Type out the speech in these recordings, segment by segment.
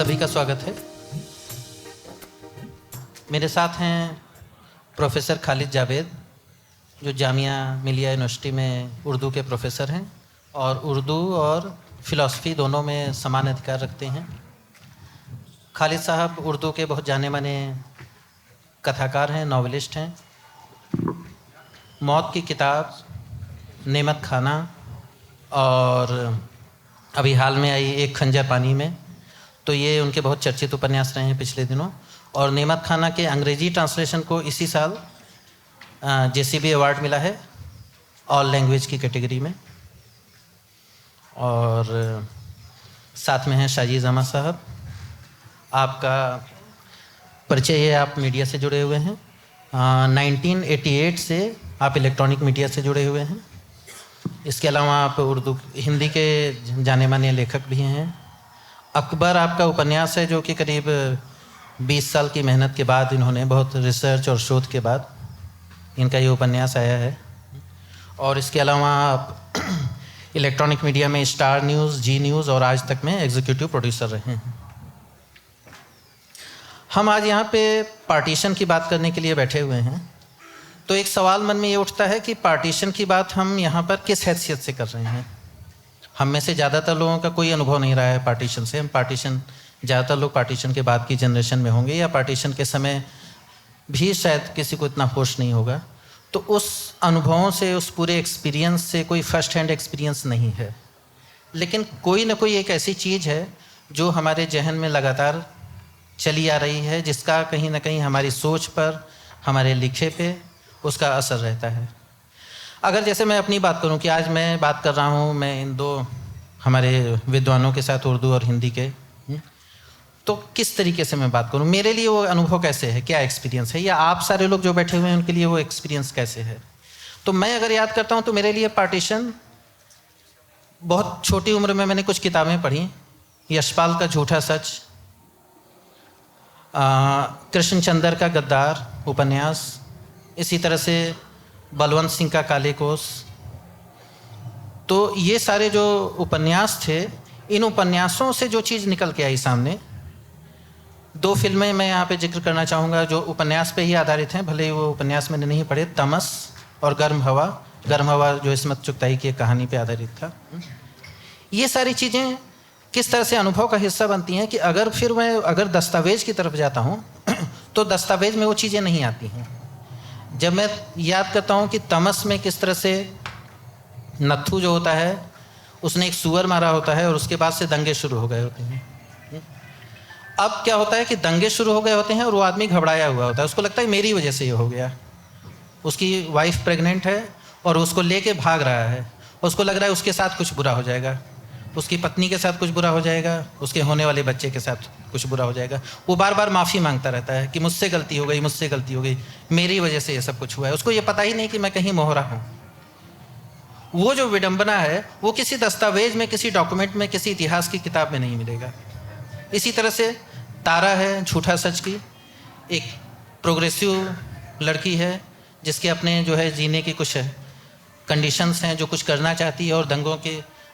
सभी का स्वागत है। मेरे साथ हैं प्रोफेसर खालिद जावेद, जो जामिया मिलिया यूनिवर्सिटी में उर्दू के प्रोफेसर हैं और उर्दू और फ़िलासफ़ी दोनों में समान अधिकार रखते हैं। खालिद साहब उर्दू के बहुत जाने माने कथाकार हैं, नॉवेलिस्ट हैं। मौत की किताब, नेमत खाना और अभी हाल में आई एक खंजर पानी में, तो ये उनके बहुत चर्चित उपन्यास रहे हैं पिछले दिनों। और नेमत खाना के अंग्रेजी ट्रांसलेशन को इसी साल JCB अवार्ड मिला है ऑल लैंग्वेज की कैटेगरी में। और साथ में हैं शाजीज़ अहमद साहब। आपका परिचय है, आप मीडिया से जुड़े हुए हैं। 1988 से आप इलेक्ट्रॉनिक मीडिया से जुड़े हुए हैं। इसके अलावा आप उर्दू हिंदी के जाने माने लेखक भी हैं। अकबर आपका उपन्यास है, जो कि करीब 20 साल की मेहनत के बाद इन्होंने बहुत रिसर्च और शोध के बाद इनका ये उपन्यास आया है। और इसके अलावा आप इलेक्ट्रॉनिक मीडिया में स्टार न्यूज़, जी न्यूज़ और आज तक में एग्जीक्यूटिव प्रोड्यूसर रहे हैं। हम आज यहाँ पे पार्टीशन की बात करने के लिए बैठे हुए हैं। तो एक सवाल मन में ये उठता है कि पार्टीशन की बात हम यहाँ पर किस हैसियत से कर रहे हैं। हम में से ज़्यादातर लोगों का कोई अनुभव नहीं रहा है पार्टीशन से। हम पार्टीशन, ज़्यादातर लोग पार्टीशन के बाद की जनरेशन में होंगे या पार्टीशन के समय भी शायद किसी को इतना होश नहीं होगा। तो उस अनुभवों से, उस पूरे एक्सपीरियंस से कोई फर्स्ट हैंड एक्सपीरियंस नहीं है, लेकिन कोई ना कोई एक ऐसी चीज़ है जो हमारे जहन में लगातार चली आ रही है, जिसका कहीं ना कहीं हमारी सोच पर, हमारे लिखे पे उसका असर रहता है। अगर जैसे मैं अपनी बात करूं कि आज मैं बात कर रहा हूं, मैं इन दो हमारे विद्वानों के साथ, उर्दू और हिंदी के, तो किस तरीके से मैं बात करूं, मेरे लिए वो अनुभव कैसे है, क्या एक्सपीरियंस है, या आप सारे लोग जो बैठे हुए हैं उनके लिए वो एक्सपीरियंस कैसे है। तो मैं अगर याद करता हूं तो मेरे लिए पार्टीशन, बहुत छोटी उम्र में मैंने कुछ किताबें पढ़ी। यशपाल का झूठा सच, कृष्णचंद्र का गद्दार उपन्यास, इसी तरह से बलवंत सिंह का काले कोस। तो ये सारे जो उपन्यास थे, इन उपन्यासों से जो चीज़ निकल के आई सामने, दो फिल्में मैं यहाँ पे जिक्र करना चाहूँगा जो उपन्यास पे ही आधारित हैं, भले ही वो उपन्यास मैंने नहीं पढ़े। तमस और गर्म हवा। गर्म हवा जो इस्मत चुगताई की एक कहानी पे आधारित था। ये सारी चीज़ें किस तरह से अनुभव का हिस्सा बनती हैं कि अगर दस्तावेज़ की तरफ जाता हूँ तो दस्तावेज़ में वो चीज़ें नहीं आती हैं। जब मैं याद करता हूँ कि तमस में किस तरह से नत्थू जो होता है, उसने एक सूअर मारा होता है और उसके बाद से दंगे शुरू हो गए होते हैं। अब क्या होता है कि दंगे शुरू हो गए होते हैं और वो आदमी घबराया हुआ होता है, उसको लगता है मेरी वजह से ये हो गया। उसकी वाइफ प्रेग्नेंट है और उसको लेके भाग रहा है, उसको लग रहा है उसके साथ कुछ बुरा हो जाएगा, उसकी पत्नी के साथ कुछ बुरा हो जाएगा, उसके होने वाले बच्चे के साथ कुछ बुरा हो जाएगा। वो बार बार माफ़ी मांगता रहता है कि मुझसे गलती हो गई, मुझसे गलती हो गई, मेरी वजह से ये सब कुछ हुआ है। उसको ये पता ही नहीं कि मैं कहीं मोहरा हूँ। वो जो विडंबना है वो किसी दस्तावेज में, किसी डॉक्यूमेंट में, किसी इतिहास की किताब में नहीं मिलेगा। इसी तरह से तारा है झूठा सच की, एक प्रोग्रेसिव लड़की है जिसके अपने जो है जीने की कुछ कंडीशंस हैं, जो कुछ करना चाहती है और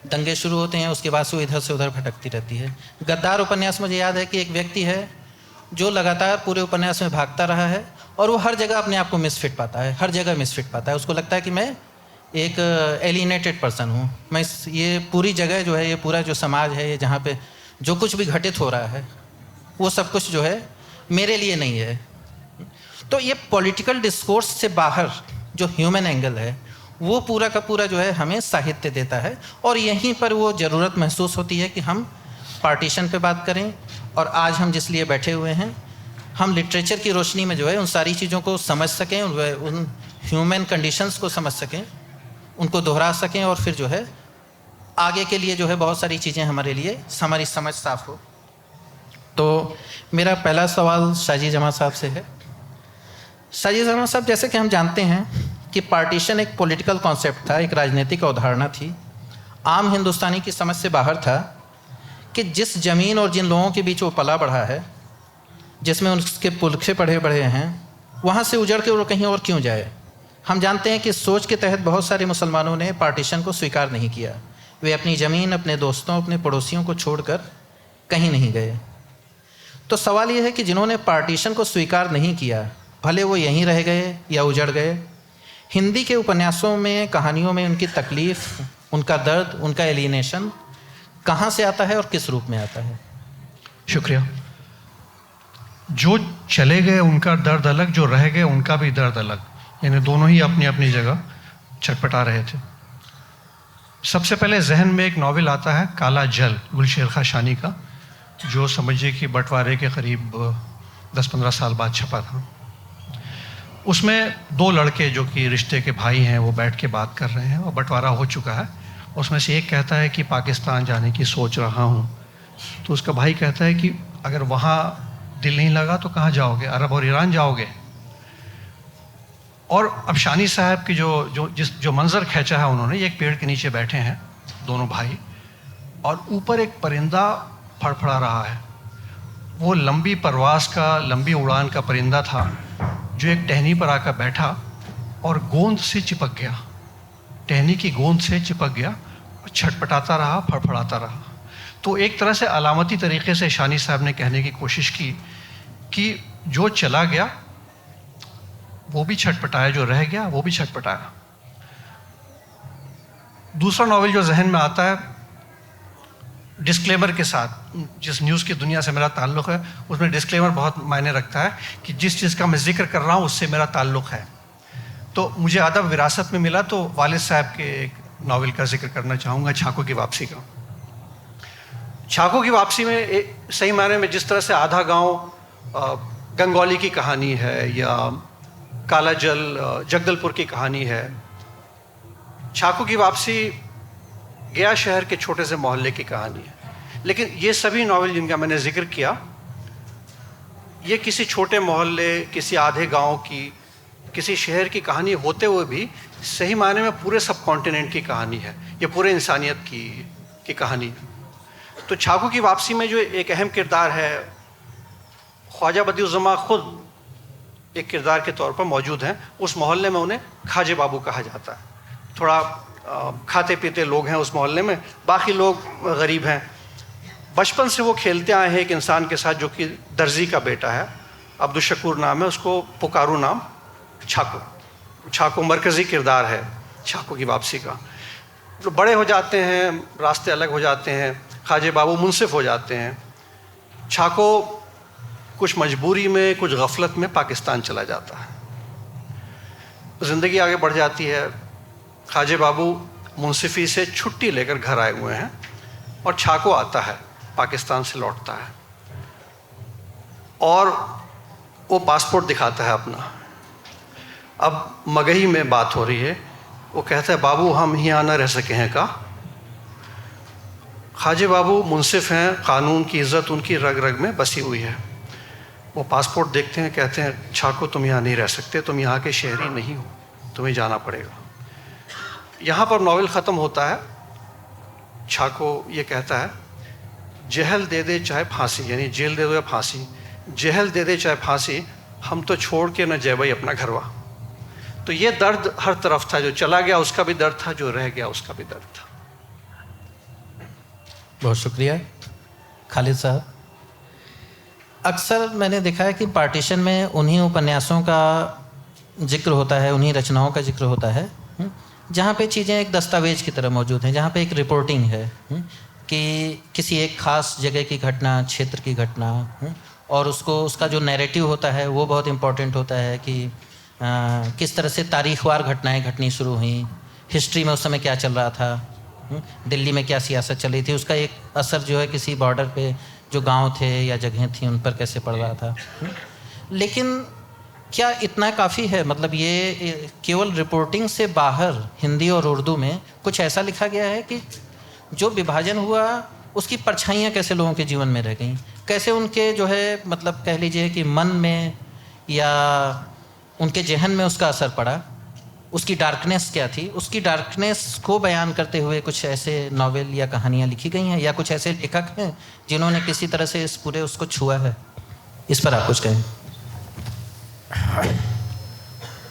दंगे शुरू होते हैं, उसके बाद से वो इधर से उधर भटकती रहती है। गद्दार उपन्यास मुझे याद है कि एक व्यक्ति है जो लगातार पूरे उपन्यास में भागता रहा है और वो हर जगह अपने आप को मिसफिट पाता है, हर जगह मिसफिट पाता है। उसको लगता है कि मैं एक एलिनेटेड पर्सन हूँ, मैं ये पूरी जगह जो है, ये पूरा जो समाज है, ये जहाँ पे जो कुछ भी घटित हो रहा है वो सब कुछ जो है मेरे लिए नहीं है। तो ये पॉलिटिकल डिस्कोर्स से बाहर जो ह्यूमन एंगल है वो पूरा का पूरा जो है हमें साहित्य देता है। और यहीं पर वो ज़रूरत महसूस होती है कि हम पार्टीशन पे बात करें। और आज हम जिस लिए बैठे हुए हैं, हम लिटरेचर की रोशनी में जो है उन सारी चीज़ों को समझ सकें, उन ह्यूमन कंडीशंस को समझ सकें, उनको दोहरा सकें और फिर जो है आगे के लिए जो है बहुत सारी चीज़ें हमारे लिए, हमारी समझ साफ हो। तो मेरा पहला सवाल शाजीज़ अहमद साहब से है। शाजीज़ अहमद साहब, जैसे कि हम जानते हैं कि पार्टीशन एक पॉलिटिकल कॉन्सेप्ट था, एक राजनीतिक अवधारणा थी, आम हिंदुस्तानी की समझ से बाहर था कि जिस ज़मीन और जिन लोगों के बीच वो पला बढ़ा है, जिसमें उसके पुरखे पढ़े बढ़े हैं, वहाँ से उजड़ के वो कहीं और क्यों जाए। हम जानते हैं कि इस सोच के तहत बहुत सारे मुसलमानों ने पार्टीशन को स्वीकार नहीं किया। वे अपनी ज़मीन, अपने दोस्तों, अपने पड़ोसियों को छोड़कर कहीं नहीं गए। तो सवाल ये है कि जिन्होंने पार्टीशन को स्वीकार नहीं किया, भले वो यहीं रह गए या उजड़ गए, हिंदी के उपन्यासों में, कहानियों में उनकी तकलीफ़, उनका दर्द, उनका एलिनेशन कहाँ से आता है और किस रूप में आता है? शुक्रिया। जो चले गए उनका दर्द अलग, जो रह गए उनका भी दर्द अलग, यानी दोनों ही अपनी अपनी जगह छटपटा रहे थे। सबसे पहले जहन में एक नावल आता है काला जल, गुलशेर खाशानी का, जो समझिए कि बंटवारे के करीब 10-15 साल बाद छपा था। उसमें दो लड़के जो कि रिश्ते के भाई हैं वो बैठ के बात कर रहे हैं और बंटवारा हो चुका है। उसमें से एक कहता है कि पाकिस्तान जाने की सोच रहा हूँ, तो उसका भाई कहता है कि अगर वहाँ दिल नहीं लगा तो कहाँ जाओगे, अरब और ईरान जाओगे। और अब शानी साहब की जो मंज़र खींचा है उन्होंने, एक पेड़ के नीचे बैठे हैं दोनों भाई, और ऊपर एक परिंदा फड़फड़ा रहा है। वो लंबी परवास का, लंबी उड़ान का परिंदा था जो एक टहनी पर आकर बैठा और गोंद से चिपक गया, टहनी की गोंद से चिपक गया और छटपटाता रहा, फड़फड़ाता रहा। तो एक तरह से अलामती तरीक़े से शानी साहब ने कहने की कोशिश की कि जो चला गया वो भी छटपटाया, जो रह गया वो भी छटपटाया। दूसरा नावल जो जहन में आता है, डिस्क्लेमर के साथ, जिस न्यूज़ की दुनिया से मेरा ताल्लुक़ है उसमें डिस्क्लेमर बहुत मायने रखता है कि जिस चीज़ का मैं जिक्र कर रहा हूँ उससे मेरा ताल्लुक़ है। तो मुझे अदब विरासत में मिला, तो वालिद साहब के एक नावल का जिक्र करना चाहूँगा, छाको की वापसी का। छाको की वापसी में सही मायने में जिस तरह से आधा गांव गंगौली की कहानी है या काला जल जगदलपुर की कहानी है, छाको की वापसी गया शहर के छोटे से मोहल्ले की कहानी है। लेकिन ये सभी नावल जिनका मैंने जिक्र किया, ये किसी छोटे मोहल्ले, किसी आधे गांव की, किसी शहर की कहानी होते हुए भी सही मायने में पूरे सब कॉन्टिनेंट की कहानी है, ये पूरे इंसानियत की कहानी है। तो छाको की वापसी में जो एक अहम किरदार है, ख्वाजा बदियुज़्ज़मा खुद एक किरदार के तौर पर मौजूद हैं। उस मोहल्ले में उन्हें खाजे बाबू कहा जाता है। थोड़ा खाते पीते लोग हैं उस मोहल्ले में, बाकी लोग गरीब हैं। बचपन से वो खेलते आए हैं एक इंसान के साथ जो कि दर्जी का बेटा है, अब्दुल शकूर नाम है, उसको पुकारू नाम छाको मरकज़ी किरदार है छाको की वापसी का। तो बड़े हो जाते हैं, रास्ते अलग हो जाते हैं, खाजे बाबू मुंसिफ हो जाते हैं। छाको कुछ मजबूरी में, कुछ गफलत में पाकिस्तान चला जाता है। ज़िंदगी आगे बढ़ जाती है। खाजे बाबू मुंसिफी से छुट्टी लेकर घर आए हुए हैं और छाको आता है, पाकिस्तान से लौटता है और वो पासपोर्ट दिखाता है अपना। अब मगही में बात हो रही है। वो कहता है, बाबू हम यहाँ ना रह सके हैं का। खाजे बाबू मुंसिफ हैं, कानून की इज़्ज़त उनकी रग रग में बसी हुई है। वो पासपोर्ट देखते हैं, कहते हैं छाको तुम यहाँ नहीं रह सकते, तुम यहाँ के शहरी नहीं हो, तुम्हें जाना पड़ेगा। यहाँ पर नावल ख़त्म होता है। छाको ये कहता है, जहल दे दे चाहे फांसी, यानी जेल दे दो या फांसी, जहल दे दे चाहे फांसी, हम तो छोड़ के न जय भाई अपना घरवा। तो ये दर्द हर तरफ था, जो चला गया उसका भी दर्द था, जो रह गया उसका भी दर्द था। बहुत शुक्रिया खालिद साहब। अक्सर मैंने देखा है कि पार्टीशन में उन्हीं उपन्यासों का जिक्र होता है, उन्हीं रचनाओं का जिक्र होता है जहाँ पे चीज़ें एक दस्तावेज की तरह मौजूद हैं, जहाँ पे एक रिपोर्टिंग है कि किसी एक ख़ास जगह की घटना, क्षेत्र की घटना, और उसका जो नैरेटिव होता है वो बहुत इम्पोर्टेंट होता है कि किस तरह से तारीखवार घटनाएं घटनी शुरू हुई, हिस्ट्री में उस समय क्या चल रहा था, दिल्ली में क्या सियासत चल रही थी, उसका एक असर जो है किसी बॉर्डर पे जो गांव थे या जगहें थी उन पर कैसे पड़ रहा था। लेकिन क्या इतना काफ़ी है? मतलब ये केवल रिपोर्टिंग से बाहर हिंदी और उर्दू में कुछ ऐसा लिखा गया है कि जो विभाजन हुआ उसकी परछाइयाँ कैसे लोगों के जीवन में रह गईं, कैसे उनके जो है मतलब कह लीजिए कि मन में या उनके जहन में उसका असर पड़ा, उसकी डार्कनेस क्या थी, उसकी डार्कनेस को बयान करते हुए कुछ ऐसे नावल या कहानियाँ लिखी गई हैं, या कुछ ऐसे लेखक हैं जिन्होंने किसी तरह से इस पूरे उसको छुआ है? इस पर आप कुछ कहें।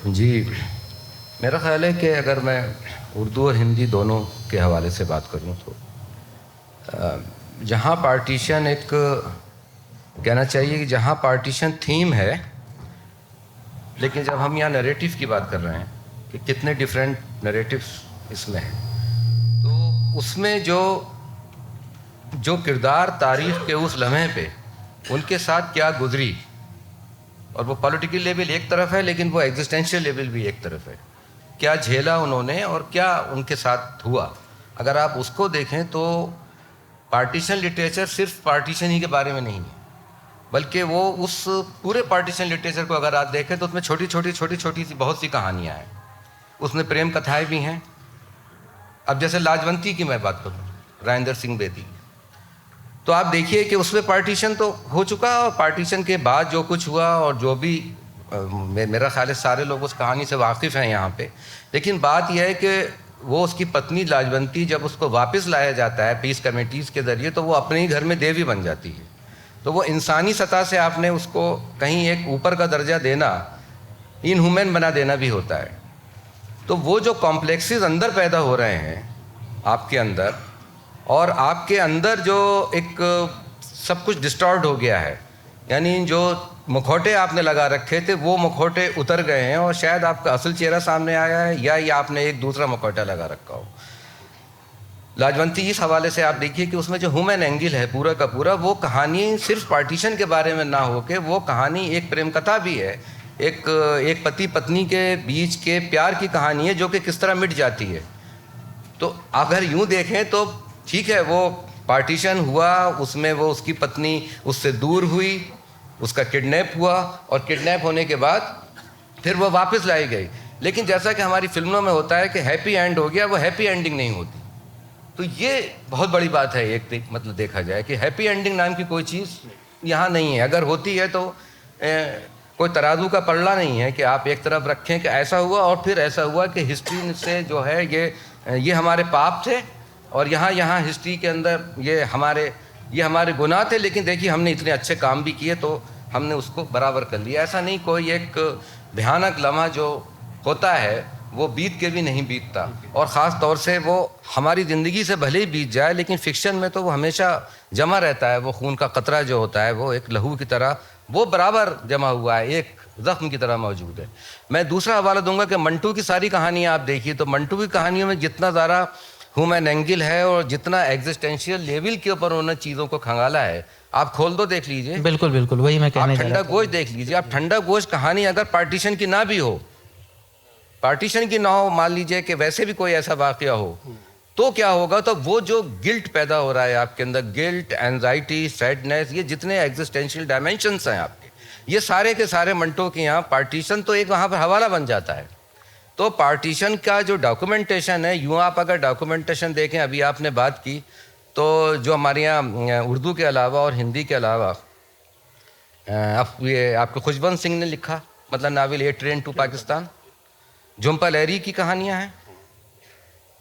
जी, मेरा ख़्याल है कि अगर मैं उर्दू और हिंदी दोनों के हवाले से बात करूं तो जहां पार्टीशन एक कहना चाहिए कि जहाँ पार्टीशन थीम है, लेकिन जब हम यहाँ नैरेटिव की बात कर रहे हैं कि कितने डिफरेंट नैरेटिव्स इसमें हैं, तो उसमें जो किरदार तारीख़ के उस लम्हे पे उनके साथ क्या गुजरी, और वो पॉलिटिकल लेवल एक तरफ है लेकिन वो एग्जिस्टेंशियल लेवल भी एक तरफ है, क्या झेला उन्होंने और क्या उनके साथ हुआ, अगर आप उसको देखें तो पार्टीशन लिटरेचर सिर्फ पार्टीशन ही के बारे में नहीं है, बल्कि वो उस पूरे पार्टीशन लिटरेचर को अगर आप देखें तो उसमें छोटी छोटी सी बहुत सी कहानियाँ हैं, उसमें प्रेम कथाएँ भी हैं। अब जैसे लाजवंती की मैं बात करूँ, राजेंद्र सिंह बेदी, तो आप देखिए कि उसमें पार्टीशन तो हो चुका, और पार्टीशन के बाद जो कुछ हुआ और जो भी मेरा ख्याल है सारे लोग उस कहानी से वाकिफ़ हैं यहाँ पे, लेकिन बात यह है कि वो उसकी पत्नी लाजवंती जब उसको वापस लाया जाता है पीस कमेटीज़ के ज़रिए, तो वो अपने ही घर में देवी बन जाती है। तो वो इंसानी सतह से आपने उसको कहीं एक ऊपर का दर्जा देना, इनह्यूमन बना देना भी होता है। तो वो जो कॉम्प्लेक्सेस अंदर पैदा हो रहे हैं आपके अंदर, और आपके अंदर जो एक सब कुछ डिस्टॉर्ट हो गया है, यानी जो मुखौटे आपने लगा रखे थे वो मुखौटे उतर गए हैं और शायद आपका असल चेहरा सामने आया है, या आपने एक दूसरा मुखौटा लगा रखा हो। लाजवंती इस हवाले से आप देखिए कि उसमें जो ह्यूमन एंगल है पूरा का पूरा, वो कहानी सिर्फ पार्टीशन के बारे में ना हो के वो कहानी एक प्रेम कथा भी है, एक पति पत्नी के बीच के प्यार की कहानी है जो कि किस तरह मिट जाती है। तो अगर यूँ देखें तो ठीक है, वो पार्टीशन हुआ, उसमें वो उसकी पत्नी उससे दूर हुई, उसका किडनैप हुआ, और किडनैप होने के बाद फिर वो वापस लाई गई, लेकिन जैसा कि हमारी फिल्मों में होता है कि हैप्पी एंड हो गया, वो हैप्पी एंडिंग नहीं होती। तो ये बहुत बड़ी बात है, एक मतलब देखा जाए कि हैप्पी एंडिंग नाम की कोई चीज़ यहाँ नहीं है। अगर होती है तो कोई तराजू का पलड़ा नहीं है कि आप एक तरफ रखें कि ऐसा हुआ और फिर ऐसा हुआ कि हिस्ट्री से जो है ये हमारे पाप थे, और यहाँ हिस्ट्री के अंदर ये हमारे गुनाह थे, लेकिन देखिए हमने इतने अच्छे काम भी किए तो हमने उसको बराबर कर लिया। ऐसा नहीं, कोई एक भयानक लम्हा जो होता है वो बीत के भी नहीं बीतता, और ख़ास तौर से वो हमारी ज़िंदगी से भले ही बीत जाए, लेकिन फ़िक्शन में तो वो हमेशा जमा रहता है। वो खून का कतरा जो होता है वो एक लहू की तरह वो बराबर जमा हुआ है, एक ज़ख्म की तरह मौजूद है। मैं दूसरा हवाला दूंगा कि मंटू की सारी कहानियाँ आप देखिए तो मंटू की कहानियों में जितना ज़्यादा ह्यूमन एंगल है और जितना एग्जिस्टेंशियल लेवल के ऊपर उन्होंने चीज़ों को खंगाला है, आप खोल दो देख लीजिए। बिल्कुल बिल्कुल, वही मैं कहने जा रहा था। ठंडा गोश्त देख लीजिए आप, ठंडा गोश्त कहानी अगर पार्टीशन की ना भी हो, पार्टीशन की ना हो, मान लीजिए कि वैसे भी कोई ऐसा वाक़या हो, तो क्या होगा, तो वो जो गिल्ट पैदा हो रहा है आपके अंदर, गिल्ट, एंजाइटी, सैडनेस, ये जितने एग्जिस्टेंशियल डायमेंशंस हैं आपके, ये सारे के सारे मंटो के यहाँ पार्टीशन तो एक वहाँ पर हवाला बन जाता है। तो पार्टीशन का जो डॉक्यूमेंटेशन है, यूँ आप अगर डॉक्यूमेंटेशन देखें, अभी आपने बात की तो जो हमारे यहाँ उर्दू के अलावा और हिंदी के अलावा ये आपके खुशबंत सिंह ने लिखा, मतलब novel a train to Pakistan, Jhumpa Lahiri की कहानियाँ हैं,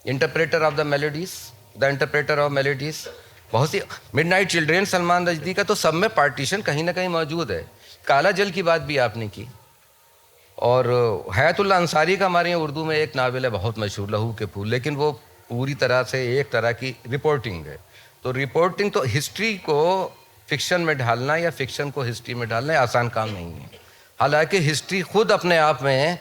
interpreter of the melodies, the interpreter of melodies, बहुत सी, मिडनाइट चिल्ड्रेन सलमान रजदी का, तो सब में पार्टीशन कहीं ना कहीं मौजूद है। काला जल की बात भी आपने की, और हयातुल्लाह अंसारी का हमारे यहाँ उर्दू में एक नावल है बहुत मशहूर, लहू के फूल, लेकिन वो पूरी तरह से एक तरह की रिपोर्टिंग है। तो रिपोर्टिंग, तो हिस्ट्री को फिक्शन में ढालना या फिक्शन को हिस्ट्री में ढालना आसान काम नहीं है। हालांकि हिस्ट्री खुद अपने आप में,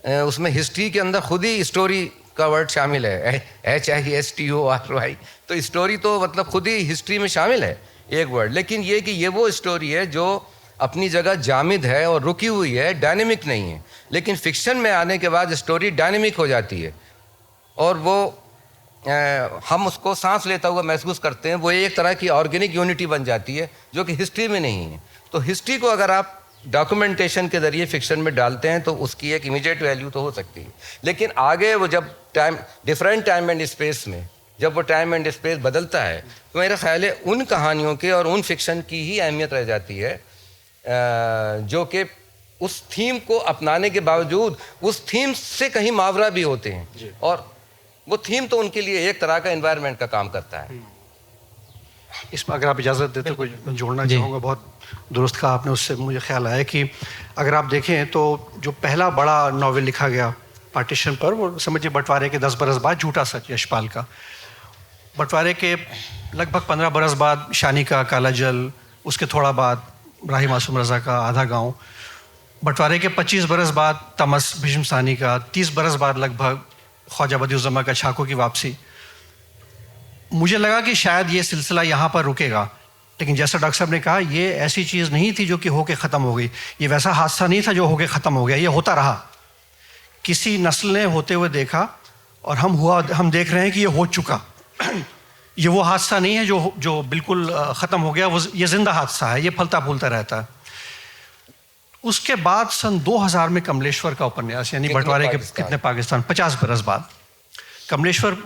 उसमें हिस्ट्री के अंदर खुद ही स्टोरी का वर्ड शामिल है, HISTORY, तो स्टोरी तो मतलब खुद ही हिस्ट्री में शामिल है एक वर्ड, लेकिन ये कि ये वो स्टोरी है जो अपनी जगह जामिद है और रुकी हुई है, डायनेमिक नहीं है। लेकिन फिक्शन में आने के बाद स्टोरी डायनेमिक हो जाती है और वो हम उसको सांस लेता हुआ महसूस करते हैं, वो एक तरह की ऑर्गेनिक यूनिटी बन जाती है जो कि हिस्ट्री में नहीं है। तो हिस्ट्री को अगर आप डॉक्यूमेंटेशन के ज़रिए फिक्शन में डालते हैं तो उसकी एक इमीडिएट वैल्यू तो हो सकती है, लेकिन आगे वो जब time, different time and space में जब वो टाइम एंड स्पेस बदलता है, तो मेरा ख्याल है उन कहानियों के और उन फिक्शन की ही अहमियत रह जाती है जो कि उस थीम को अपनाने के बावजूद उस थीम से कहीं मावरा भी होते हैं, और वो थीम तो उनके लिए एक तरह का एनवायरनमेंट का काम करता है। इसमें अगर आप इजाज़त देते तो कुछ जोड़ना चाहूँगा। बहुत दुरुस्त कहा आपने, उससे मुझे ख्याल आया कि अगर आप देखें तो जो पहला बड़ा नावल लिखा गया पार्टीशन पर, वो समझिए बंटवारे के 10 बरस बाद झूठा सच यशपाल का, बंटवारे के लगभग 15 बरस बाद शानी का काला जल, उसके थोड़ा बाद राही मासूम रज़ा का आधा गांव, बंटवारे के 25 बरस बाद तमस भीष्म सानी का, 30 बरस बाद लगभग ख्वाजा बदियुज़्ज़मा का छाको की वापसी। मुझे लगा कि शायद ये सिलसिला यहाँ पर रुकेगा, लेकिन जैसा डॉक्टर साहब ने कहा, ये ऐसी चीज़ नहीं थी जो कि होके ख़त्म हो गई। ये वैसा हादसा नहीं था जो होके ख़त्म हो गया, ये होता रहा। किसी नस्ल ने होते हुए देखा और हम देख रहे हैं कि ये हो चुका। ये वो हादसा नहीं है जो बिल्कुल ख़त्म हो गया, वो ये ज़िंदा हादसा है, ये फलता फूलता रहता है। उसके बाद सन 2000 में कमलेश्वर का उपन्यास, यानी बंटवारे के कितने पाकिस्तान, 50 बरस बाद कमलेश्वर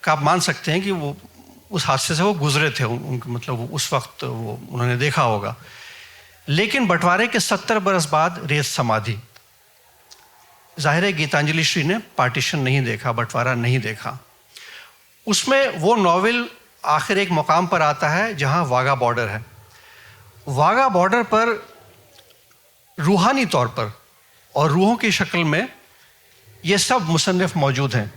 का आप मान सकते हैं कि वो उस हादसे से वो गुजरे थे, मतलब उस वक्त वो उन्होंने देखा होगा। लेकिन बंटवारे के 70 बरस बाद रेत समाधि, जाहिर है गीतांजलि श्री ने पार्टीशन नहीं देखा, बंटवारा नहीं देखा। उसमें वो नॉवेल आखिर एक मुकाम पर आता है जहां वाघा बॉर्डर है। वाघा बॉर्डर पर रूहानी तौर पर और रूहों की शक्ल में ये सब मुसन्निफ मौजूद हैं।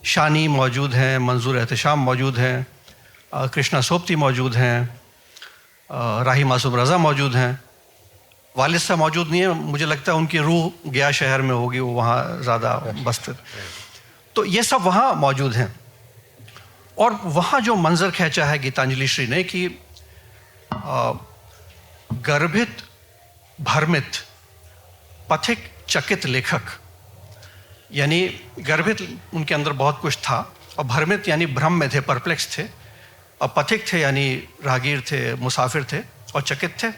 शानी मौजूद हैं, मंजूर एहतशाम मौजूद हैं, कृष्णा सोबती मौजूद हैं, राही मासूम रज़ा मौजूद हैं। वालिद साहब मौजूद नहीं है, मुझे लगता है उनकी रूह गया शहर में होगी, वो वहाँ ज़्यादा बसते। तो ये सब वहाँ मौजूद हैं। और वहाँ जो मंजर खींचा है गीतांजलि श्री ने कि गर्भित, भ्रमित, पथिक, चकित लेखक, यानी गर्भित उनके अंदर बहुत कुछ था, और भ्रमित यानी भ्रम में थे, परप्लेक्स थे, और पथिक थे यानी राहगीर थे, मुसाफिर थे, और चकित थे।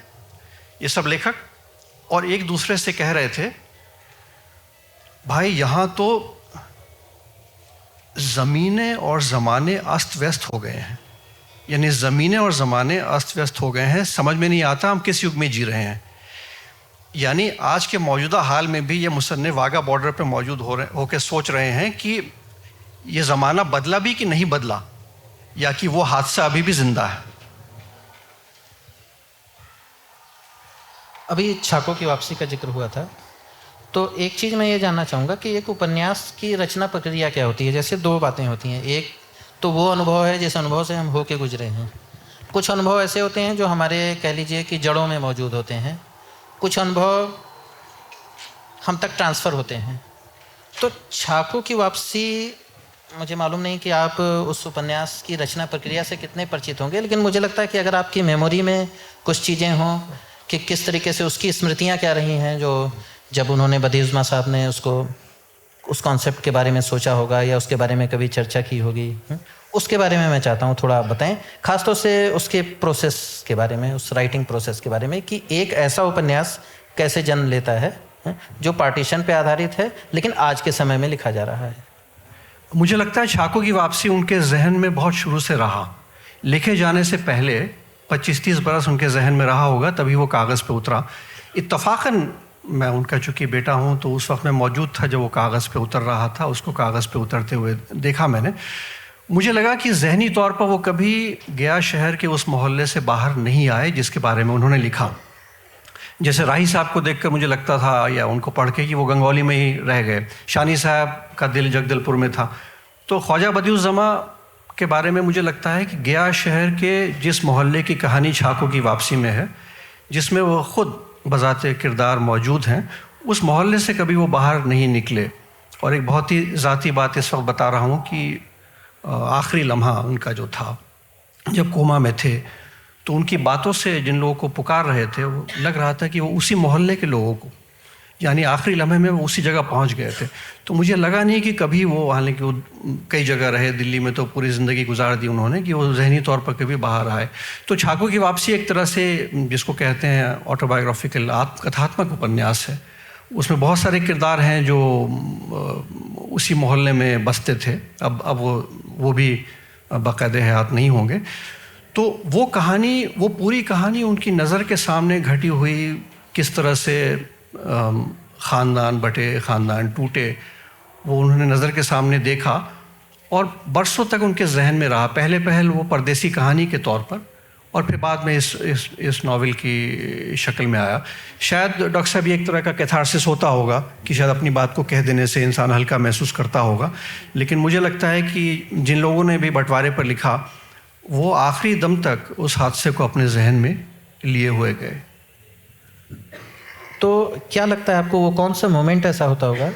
ये सब लेखक और एक दूसरे से कह रहे थे, भाई यहाँ तो ज़मीनें और ज़माने अस्त व्यस्त हो गए हैं, यानी ज़मीनें और ज़माने अस्त व्यस्त हो गए हैं, समझ में नहीं आता हम किस युग में जी रहे हैं। यानी आज के मौजूदा हाल में भी ये मुसन्निफ वाघा बॉर्डर पे मौजूद होकर सोच रहे हैं कि ये ज़माना बदला भी कि नहीं बदला, या कि वो हादसा अभी भी जिंदा है। अभी छाको की वापसी का जिक्र हुआ था, तो एक चीज़ मैं ये जानना चाहूँगा कि एक उपन्यास की रचना प्रक्रिया क्या होती है। जैसे दो बातें होती हैं, एक तो वो अनुभव है जिस अनुभव से हम होके गुजरे हैं, कुछ अनुभव ऐसे होते हैं जो हमारे कह लीजिए कि जड़ों में मौजूद होते हैं, कुछ अनुभव हम तक ट्रांसफ़र होते हैं। तो छाको की वापसी, मुझे मालूम नहीं कि आप उस उपन्यास की रचना प्रक्रिया से कितने परिचित होंगे, लेकिन मुझे लगता है कि अगर आपकी मेमोरी में कुछ चीज़ें हों कि किस तरीके से उसकी स्मृतियाँ क्या रही हैं, जो जब उन्होंने बदियुज़्ज़मा साहब ने उस कॉन्सेप्ट के बारे में सोचा होगा या उसके बारे में कभी चर्चा की होगी, उसके बारे में मैं चाहता हूँ थोड़ा आप बताएं, खासतौर से उसके प्रोसेस के बारे में, उस राइटिंग प्रोसेस के बारे में, कि एक ऐसा उपन्यास कैसे जन्म लेता है जो पार्टीशन पे आधारित है लेकिन आज के समय में लिखा जा रहा है। मुझे लगता है छाको की वापसी उनके जहन में बहुत शुरू से रहा, लिखे जाने से पहले 25-30 बरस उनके जहन में रहा होगा, तभी वो कागज़ पे उतरा। इत्तफाकन मैं उनका चूँकि बेटा हूँ तो उस वक्त मैं मौजूद था जब वो कागज़ पे उतर रहा था, उसको कागज़ पे उतरते हुए देखा मैंने। मुझे लगा कि ज़हनी तौर पर वो कभी गया शहर के उस मोहल्ले से बाहर नहीं आए जिसके बारे में उन्होंने लिखा। जैसे राही साहब को देखकर मुझे लगता था या उनको पढ़ के कि वो गंगौली में ही रह गए, शानी साहब का दिल जगदलपुर में था। तो ख्वाजा बदियुज़्ज़मा के बारे में मुझे लगता है कि गया शहर के जिस मोहल्ले की कहानी छाको की वापसी में है, जिसमें वो ख़ुद बज़ाते किरदार मौजूद हैं, उस मोहल्ले से कभी वो बाहर नहीं निकले। और एक बहुत ही ज़ाती बात इस वक्त बता रहा हूँ कि आखिरी लम्हा उनका जो था जब कोमा में थे, तो उनकी बातों से जिन लोगों को पुकार रहे थे वो लग रहा था कि वो उसी मोहल्ले के लोगों को, यानी आखिरी लम्हे में वो उसी जगह पहुंच गए थे। तो मुझे लगा नहीं कि कभी वो, हालांकि वो कई जगह रहे, दिल्ली में तो पूरी ज़िंदगी गुजार दी उन्होंने, कि वो जहनी तौर पर कभी बाहर आए। तो छाको की वापसी एक तरह से जिसको कहते हैं ऑटोबायोग्राफिकल, कथात्मक उपन्यास है। उसमें बहुत सारे किरदार हैं जो उसी मोहल्ले में बसते थे, अब वो भी बाकायदे हयात नहीं होंगे। तो वो कहानी, वो पूरी कहानी उनकी नज़र के सामने घटी हुई, किस तरह से ख़ानदान बटे, ख़ानदान टूटे, वो उन्होंने नज़र के सामने देखा और बरसों तक उनके जहन में रहा। पहले वो परदेसी कहानी के तौर पर, और फिर बाद में इस नावल की शक्ल में आया। शायद डॉक्टर साहब ये एक तरह का कैथारसिस होता होगा कि शायद अपनी बात को कह देने से इंसान हल्का महसूस करता होगा, लेकिन मुझे लगता है कि जिन लोगों ने भी बंटवारे पर लिखा वो आखिरी दम तक उस हादसे को अपने जहन में लिए हुए गए। तो क्या लगता है आपको, वो कौन सा मोमेंट ऐसा होता होगा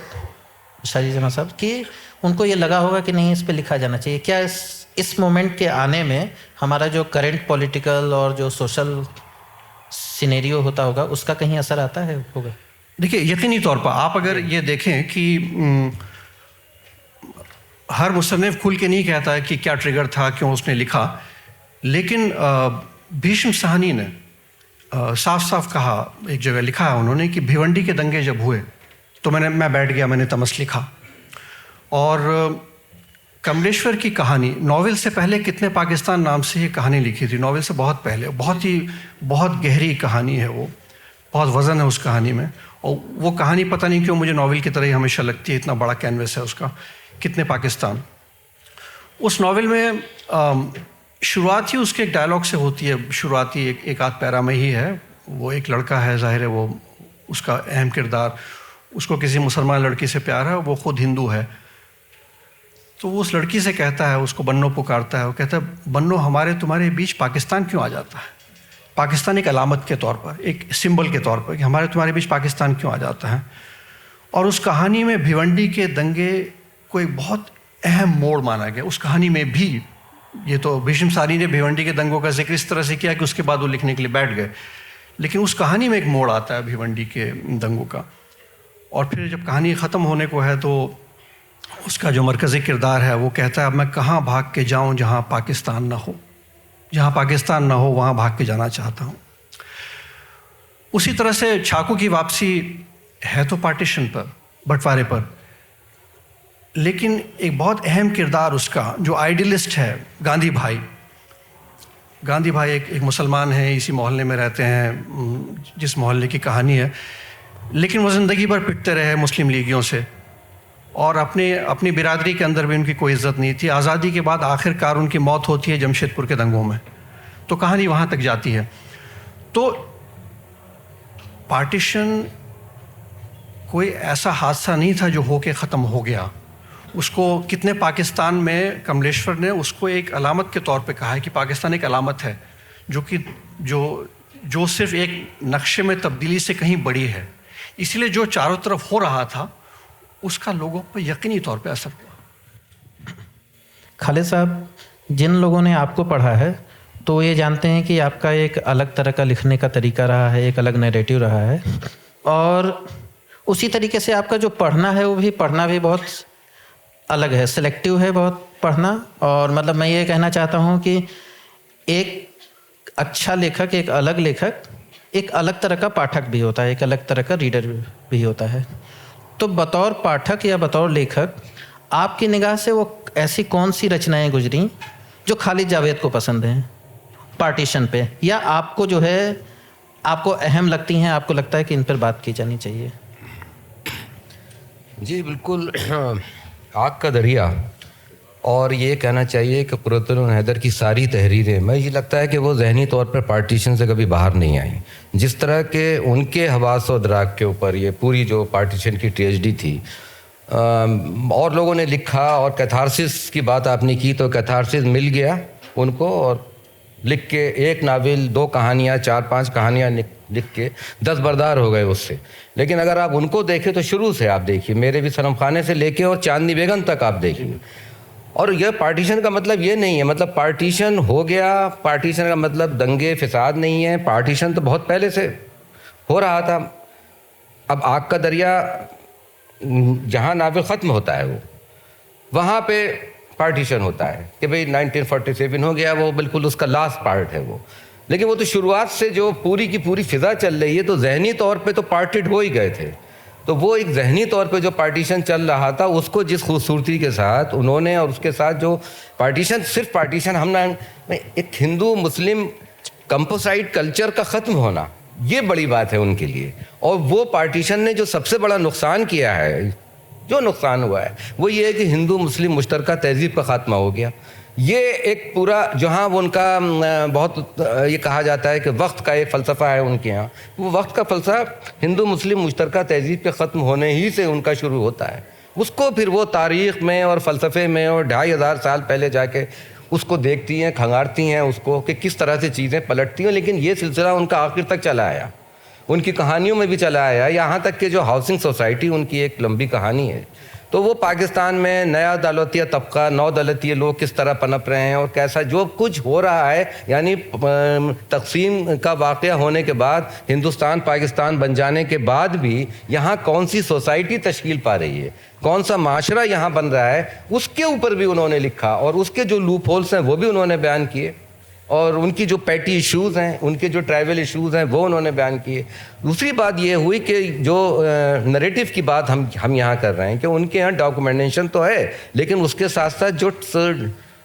शाजी जमा साहब कि उनको ये लगा होगा कि नहीं इस पे लिखा जाना चाहिए? क्या इस मोमेंट के आने में हमारा जो करंट पॉलिटिकल और जो सोशल सिनेरियो होता होगा उसका कहीं असर आता है होगा? देखिए, यकीनी तौर पर आप अगर ये देखें कि हर मुसन्निफ खुल के नहीं कहता है कि क्या ट्रिगर था, क्यों उसने लिखा, लेकिन भीष्म साहनी ने साफ साफ कहा, एक जगह लिखा है उन्होंने कि भिवंडी के दंगे जब हुए तो मैं बैठ गया, मैंने तमस लिखा। और कमलेश्वर की कहानी, नॉवेल से पहले कितने पाकिस्तान नाम से ये कहानी लिखी थी, नॉवेल से बहुत पहले, बहुत गहरी कहानी है वो, बहुत वज़न है उस कहानी में। और वो कहानी पता नहीं क्यों मुझे नॉवेल की तरह ही हमेशा लगती है, इतना बड़ा कैनवस है उसका, कितने पाकिस्तान। उस नॉवेल में शुरुआत ही उसके एक डायलॉग से होती है, शुरुआती एक आध पैरा में ही है। वो एक लड़का है, जाहिर है वो उसका अहम किरदार, उसको किसी मुसलमान लड़की से प्यार है, वो खुद हिंदू है। तो वो उस लड़की से कहता है, उसको बन्नो पुकारता है, वो कहता है बन्नो हमारे तुम्हारे बीच पाकिस्तान क्यों आ जाता है? पाकिस्तान एक अलामत के तौर पर, एक सिंबल के तौर पर कि हमारे तुम्हारे बीच पाकिस्तान क्यों आ जाता है। और उस कहानी में भिवंडी के दंगे को एक बहुत अहम मोड़ माना गया उस कहानी में भी। ये तो भीष्म साहनी ने भिवंडी के दंगों का जिक्र इस तरह से किया कि उसके बाद वो लिखने के लिए बैठ गए, लेकिन उस कहानी में एक मोड़ आता है भिवंडी के दंगों का। और फिर जब कहानी ख़त्म होने को है तो उसका जो मरकज़ी किरदार है वो कहता है अब मैं कहाँ भाग के जाऊँ जहाँ पाकिस्तान ना हो, जहाँ पाकिस्तान ना हो वहाँ भाग के जाना चाहता हूँ। उसी तरह से छाकू की वापसी है तो पार्टीशन पर, बंटवारे पर, लेकिन एक बहुत अहम किरदार उसका जो आइडियलिस्ट है, गांधी भाई। गांधी भाई एक मुसलमान है, इसी मोहल्ले में रहते हैं जिस मोहल्ले की कहानी है, लेकिन वो ज़िंदगी भर पिटते रहे मुस्लिम लीगियों से और अपनी बिरादरी के अंदर भी उनकी कोई इज़्ज़त नहीं थी। आज़ादी के बाद आखिरकार उनकी मौत होती है जमशेदपुर के दंगों में, तो कहानी वहाँ तक जाती है। तो पार्टीशन कोई ऐसा हादसा नहीं था जो होके ख़त्म हो गया। उसको कितने पाकिस्तान में कमलेश्वर ने उसको एक अलामत के तौर पे कहा है कि पाकिस्तान एक अलामत है जो सिर्फ एक नक्शे में तब्दीली से कहीं बड़ी है। इसलिए जो चारों तरफ हो रहा था उसका लोगों पर यकीनी तौर पे असर हुआ। खालिद साहब, जिन लोगों ने आपको पढ़ा है तो ये जानते हैं कि आपका एक अलग तरह का लिखने का तरीका रहा है, एक अलग नैरेटिव रहा है, और उसी तरीके से आपका जो पढ़ना है वो भी पढ़ना भी बहुत अलग है, सिलेक्टिव है बहुत पढ़ना। और मतलब मैं ये कहना चाहता हूँ कि एक अच्छा लेखक, एक अलग लेखक, एक अलग तरह का पाठक भी होता है, एक अलग तरह का रीडर भी होता है। तो बतौर पाठक या बतौर लेखक आपकी निगाह से वो ऐसी कौन सी रचनाएं गुजरी जो खालिद जावेद को पसंद हैं पार्टीशन पे, या आपको जो है आपको अहम लगती हैं, आपको लगता है कि इन पर बात की जानी चाहिए? जी बिल्कुल, आग का दरिया और ये कहना चाहिए कि कुर्रतुल हैदर की सारी तहरीरें, मुझे ये लगता है कि वो ज़हनी तौर पर पार्टीशन से कभी बाहर नहीं आई। जिस तरह के उनके हवास और दराक के ऊपर ये पूरी जो पार्टीशन की ट्रेजेडी थी, और लोगों ने लिखा, और कैथारसिस की बात आपने की तो कैथारसिस मिल गया उनको, और लिख के एक नावल, 2 कहानियाँ, 4-5 कहानियाँ लिख के दस्तबरदार हो गए उससे। लेकिन अगर आप उनको देखें तो शुरू से आप देखिए, मेरे भी सनम खाने से लेके और चांदनी बेगम तक आप देखिए। और यह पार्टीशन का मतलब ये नहीं है, मतलब पार्टीशन हो गया, पार्टीशन का मतलब दंगे फिसाद नहीं है। पार्टीशन तो बहुत पहले से हो रहा था। अब आग का दरिया जहाँ नावल ख़त्म होता है वो वहाँ पे पार्टीशन होता है कि भाई 1947 हो गया, वो बिल्कुल उसका लास्ट पार्ट है वो। लेकिन वो तो शुरुआत से जो पूरी की पूरी फिज़ा चल रही है, तो जहनी तौर पे तो पार्टिड हो ही गए थे। तो वो एक जहनी तौर पे जो पार्टीशन चल रहा था उसको जिस खूबसूरती के साथ उन्होंने, और उसके साथ जो पार्टीशन, सिर्फ पार्टीशन हम ना, एक हिंदू मुस्लिम कंपोसाइट कल्चर का ख़त्म होना, ये बड़ी बात है उनके लिए। और वो पार्टीशन ने जो सबसे बड़ा नुकसान किया है, जो नुकसान हुआ है वो ये है कि हिंदू मुस्लिम मुश्तरका तहज़ीब का ख़ात्मा हो गया। ये एक पूरा, जहाँ वो उनका बहुत ये कहा जाता है कि वक्त का एक फ़लसफ़ा है उनके यहाँ, वो वक्त का फ़लसफ़ा हिंदू मुस्लिम मुश्तरका तहज़ीब के ख़त्म होने ही से उनका शुरू होता है। उसको फिर वो तारीख़ में और फ़लसफ़े में और 2500 साल पहले जाके उसको देखती हैं, खंगारती हैं उसको कि किस तरह से चीज़ें पलटती हैं। लेकिन ये सिलसिला उनका आखिर तक चला आया, उनकी कहानियों में भी चला आया, यहाँ तक कि जो हाउसिंग सोसाइटी उनकी एक लंबी कहानी है। तो वो पाकिस्तान में नया दौलतिया तबका, नौ दौलतिया लोग किस तरह पनप रहे हैं और कैसा जो कुछ हो रहा है, यानी तकसीम का वाक़या होने के बाद, हिंदुस्तान पाकिस्तान बन जाने के बाद भी यहाँ कौन सी सोसाइटी तश्कील पा रही है, कौन सा माशरा यहाँ बन रहा है, उसके ऊपर भी उन्होंने लिखा और उसके जो लूप होल्स हैं वो भी उन्होंने बयान किए और उनकी जो पैटी इश्यूज़ हैं, उनके जो ट्राइबल इश्यूज़ हैं वो उन्होंने बयान किए। दूसरी बात ये हुई कि जो नरेटिव की बात हम यहाँ कर रहे हैं कि उनके यहाँ डॉक्यूमेंटेशन तो है, लेकिन उसके साथ साथ जो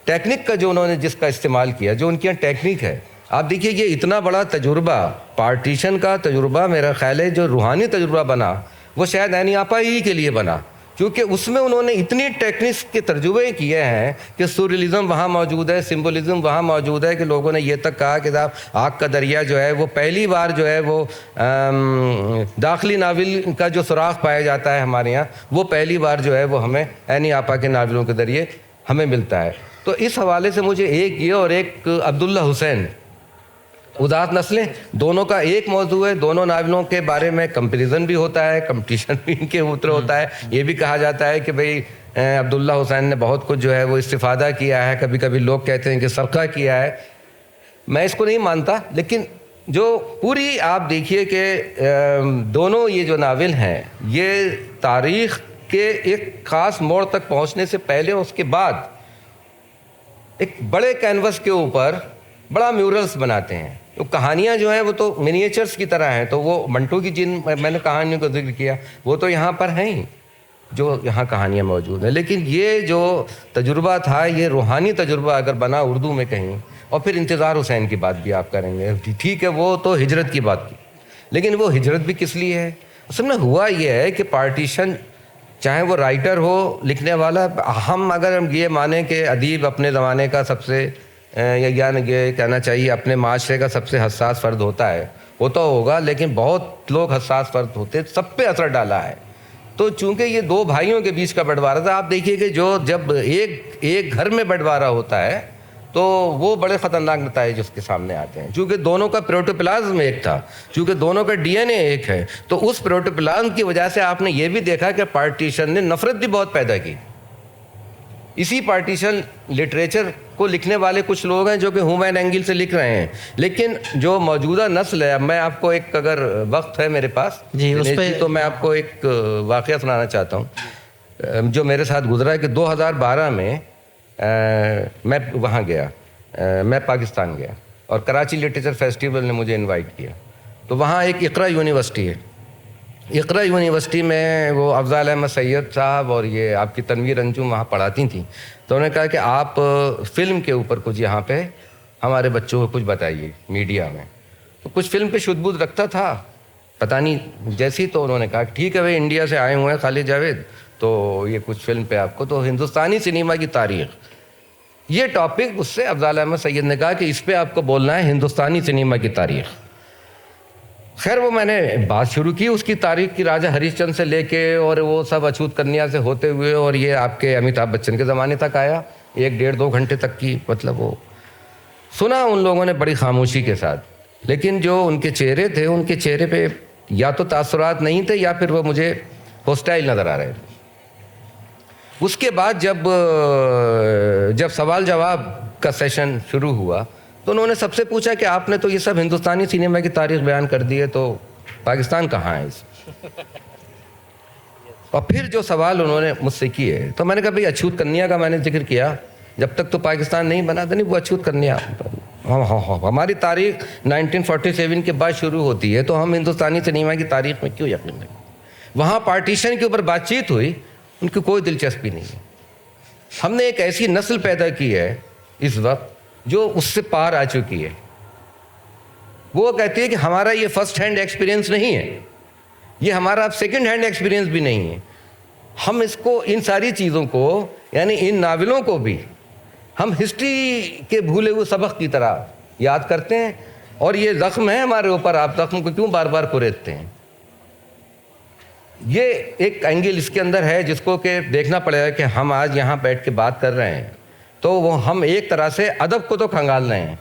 टेक्निक का जो उन्होंने जिसका इस्तेमाल किया, जो उनके यहाँ टेक्निक है, आप देखिए ये इतना बड़ा तजुर्बा, पार्टीशन का तजुर्बा, मेरा ख्याल है जो रूहानी तजुर्बा बना वो शायद ऐनी आपा ही के लिए बना, क्योंकि उसमें उन्होंने इतनी टेक्निक्स के तर्जुमे किए हैं कि सूरियलिज़म वहाँ मौजूद है, सिम्बोलिज़म वहाँ मौजूद है कि लोगों ने ये तक कहा कि साहब आग का दरिया जो है वो पहली बार जो है वो दाखिली नावल का जो सुराख पाया जाता है हमारे यहाँ, वो पहली बार जो है वो हमें ऐनी आपा के नावलों के ज़रिए हमें मिलता है। तो इस हवाले से मुझे एक ये और एक अब्दुल्ला हुसैन, उदात नस्लें, दोनों का एक मौजू है। दोनों नावलों के बारे में कंपैरिजन भी होता है, कंपटीशन भी इनके ऊपर होता है। ये भी कहा जाता है कि भाई अब्दुल्ला हुसैन ने बहुत कुछ जो है वो इस्तिफ़ादा किया है, कभी कभी लोग कहते हैं कि सरका किया है, मैं इसको नहीं मानता। लेकिन जो पूरी आप देखिए कि दोनों ये जो नावल हैं ये तारीख़ के एक ख़ास मोड़ तक पहुँचने से पहले और उसके बाद एक बड़े कैनवस के ऊपर बड़ा म्यूरल्स बनाते हैं। तो कहानियाँ जो हैं वो तो मिनिएचर्स की तरह हैं। तो वो मंटू की जिन मैंने कहानियों का जिक्र किया वो तो यहाँ पर हैं ही, जो यहाँ कहानियाँ मौजूद हैं। लेकिन ये जो तजुर्बा था, ये रूहानी तजुर्बा अगर बना उर्दू में कहीं, और फिर इंतज़ार हुसैन की बात भी आप करेंगे, ठीक है वो तो हिजरत की बात की, लेकिन वो हिजरत भी किस लिए है? असल में हुआ ये है कि पार्टीशन, चाहे वो राइटर हो, लिखने वाला, हम अगर हम ये माने कि अदीब अपने ज़माने का सबसे या ये कहना चाहिए अपने माशरे का सबसे हसास फ़र्द होता है, वो तो होगा, लेकिन बहुत लोग हसास फ़र्द होते, सब पे असर डाला है। तो चूंकि ये दो भाइयों के बीच का बंटवारा था, आप देखिए कि जो जब एक घर में बंटवारा होता है तो वो बड़े ख़तरनाक नताइज उसके सामने आते हैं। चूँकि दोनों का प्रोटोप्लाज्म एक था, चूँकि दोनों का डीएनए एक है, तो उस प्रोटोप्लाज्म की वजह से आपने ये भी देखा कि पार्टीशन ने नफ़रत भी बहुत पैदा की। इसी पार्टीशन लिटरेचर को लिखने वाले कुछ लोग हैं जो कि ह्यूमन एंगल से लिख रहे हैं, लेकिन जो मौजूदा नस्ल है, मैं आपको एक, अगर वक्त है मेरे पास जी उस पे, तो मैं आपको एक वाक़या सुनाना चाहता हूँ जो मेरे साथ गुजरा है कि 2012 में मैं वहाँ गया, मैं पाकिस्तान गया और कराची लिटरेचर फेस्टिवल ने मुझे इनवाइट किया। तो वहाँ एक इक़रा यूनिवर्सिटी है, इक़रा यूनिवर्सिटी में वो अफ़ज़ल अहमद सैयद साहब और ये आपकी तनवीर अंजुम वहाँ पढ़ाती थी। तो उन्होंने कहा कि आप फ़िल्म के ऊपर कुछ यहाँ पे हमारे बच्चों को कुछ बताइए मीडिया में। तो कुछ फ़िल्म पे शुद्ध रखता था, पता नहीं जैसी, तो उन्होंने कहा ठीक है भाई, इंडिया से आए हुए हैं खालिद जावेद, तो ये कुछ फ़िल्म पे आपको, तो हिंदुस्तानी सिनेमा की तारीख़, ये टॉपिक उससे अफ़ज़ल अहमद सैयद ने कहा कि इस पर आपको बोलना है, हिंदुस्तानी सिनेमा की तारीख़। खैर वो मैंने बात शुरू की उसकी तारीख़ की, राजा हरीशचंद्र से लेके और वो सब अछूत कन्या से होते हुए और ये आपके अमिताभ बच्चन के ज़माने तक आया, 1-1.5-2 घंटे तक की, मतलब वो सुना उन लोगों ने बड़ी खामोशी के साथ। लेकिन जो उनके चेहरे थे, उनके चेहरे पे या तो तासुरात नहीं थे या फिर वो मुझे होस्टाइल नज़र आ रहे थे। उसके बाद जब सवाल जवाब का सेशन शुरू हुआ तो उन्होंने सबसे पूछा कि आपने तो ये सब हिंदुस्तानी सिनेमा की तारीख़ बयान कर दी है, तो पाकिस्तान कहाँ है इस? और फिर जो सवाल उन्होंने मुझसे किए, तो मैंने कहा भाई अछूत कन्या का मैंने जिक्र किया, जब तक तो पाकिस्तान नहीं बना था, नहीं वो अछूत कन्या, हमारी तारीख़ 1947 के बाद शुरू होती है, तो हम हिंदुस्तानी सिनेमा की तारीख़ में क्यों यकीन नहीं? वहाँ पार्टीशन के ऊपर बातचीत हुई, उनकी कोई दिलचस्पी नहीं है। हमने एक ऐसी नस्ल पैदा की है इस वक्त जो उससे पार आ चुकी है। वो कहती है कि हमारा ये फर्स्ट हैंड एक्सपीरियंस नहीं है, ये हमारा अब सेकंड हैंड एक्सपीरियंस भी नहीं है। हम इसको, इन सारी चीज़ों को, यानी इन नावलों को भी हम हिस्ट्री के भूले हुए सबक की तरह याद करते हैं, और ये ज़ख्म है हमारे ऊपर, आप ज़ख्म को क्यों बार बार कुरेदते हैं? ये एक एंगल इसके अंदर है जिसको कि देखना पड़ेगा कि हम आज यहाँ बैठ के बात कर रहे हैं, तो वो हम एक तरह से अदब को तो खंगाल रहे हैं,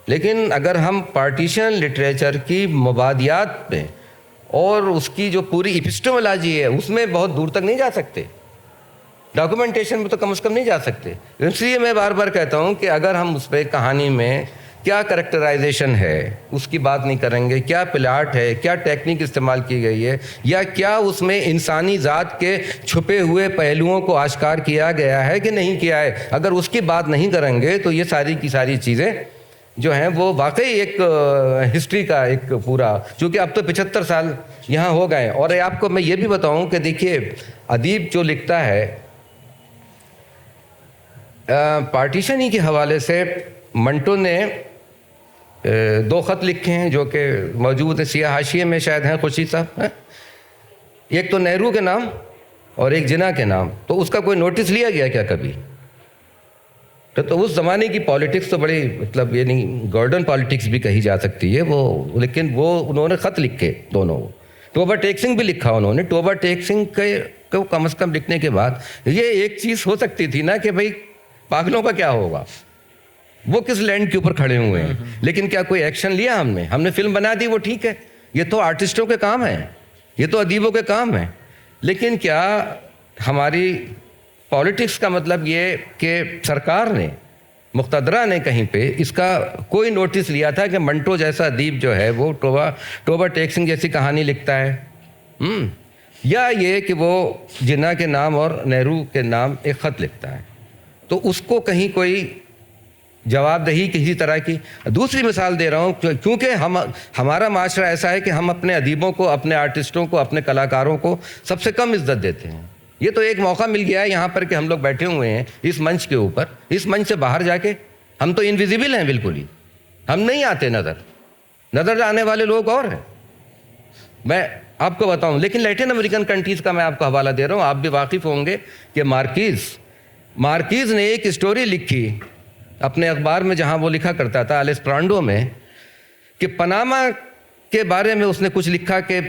लेकिन अगर हम पार्टीशन लिटरेचर की मबादियात में और उसकी जो पूरी एपिस्टेमोलॉजी है उसमें बहुत दूर तक नहीं जा सकते, डॉक्यूमेंटेशन में तो कम से कम नहीं जा सकते। इसलिए मैं बार बार कहता हूँ कि अगर हम उस पर कहानी में क्या करेक्टराइजेशन है उसकी बात नहीं करेंगे, क्या प्लाट है, क्या टेक्निक इस्तेमाल की गई है, या क्या उसमें इंसानी ज़ात के छुपे हुए पहलुओं को आश्कार किया गया है कि नहीं किया है, अगर उसकी बात नहीं करेंगे तो ये सारी की सारी चीज़ें जो हैं वो वाकई एक हिस्ट्री का एक पूरा, चूँकि अब तो 75 साल यहाँ हो गए। और आपको मैं ये भी बताऊँ कि देखिए अदीब जो लिखता है पार्टीशन ही के हवाले से, मंटो ने 2 ख़त लिखे हैं जो कि मौजूद है, सियाह हाशिए में शायद हैं खुशी साहब हैं? एक तो नेहरू के नाम और एक जिन्ना के नाम। तो उसका कोई नोटिस लिया गया क्या कभी? तो उस ज़माने की पॉलिटिक्स तो बड़ी, मतलब ये नहीं गॉर्डन पॉलिटिक्स भी कही जा सकती है वो, लेकिन वो उन्होंने ख़त लिखे दोनों। टोबा टेक सिंह भी लिखा उन्होंने। टोबा टेक सिंह को कम से कम लिखने के बाद ये एक चीज़ हो सकती थी ना कि भाई पागलों का क्या होगा, वो किस लैंड के ऊपर खड़े हुए हैं, लेकिन क्या कोई एक्शन लिया हमने फिल्म बना दी, वो ठीक है, ये तो आर्टिस्टों के काम है, ये तो अदीबों के काम है। लेकिन क्या हमारी पॉलिटिक्स का मतलब ये कि सरकार ने, मुक़्तदरा ने कहीं पे इसका कोई नोटिस लिया था कि मंटो जैसा अदीब जो है वो टोबा टेक सिंह जैसी कहानी लिखता है, या ये कि वो जिन्ना के नाम और नेहरू के नाम एक ख़त लिखता है, तो उसको कहीं कोई जवाबदेही किसी तरह की। दूसरी मिसाल दे रहा हूँ, क्योंकि हमारा माशरा ऐसा है कि हम अपने अदीबों को, अपने आर्टिस्टों को, अपने कलाकारों को सबसे कम इज्जत देते हैं। ये तो एक मौका मिल गया है यहाँ पर कि हम लोग बैठे हुए हैं इस मंच के ऊपर, इस मंच से बाहर जाके हम तो इनविजिबल हैं बिल्कुल ही, हम नहीं आते नज़र आने वाले लोग और हैं। मैं आपको बताऊँ, लेकिन लैटिन अमेरिकन कंट्रीज़ का मैं आपको हवाला दे रहा हूँ, आप भी वाकिफ़ होंगे कि मार्कीज़ ने एक स्टोरी लिखी अपने अखबार में, जहाँ वो लिखा करता था एल एस्परांडो में, कि पनामा के बारे में उसने कुछ लिखा कि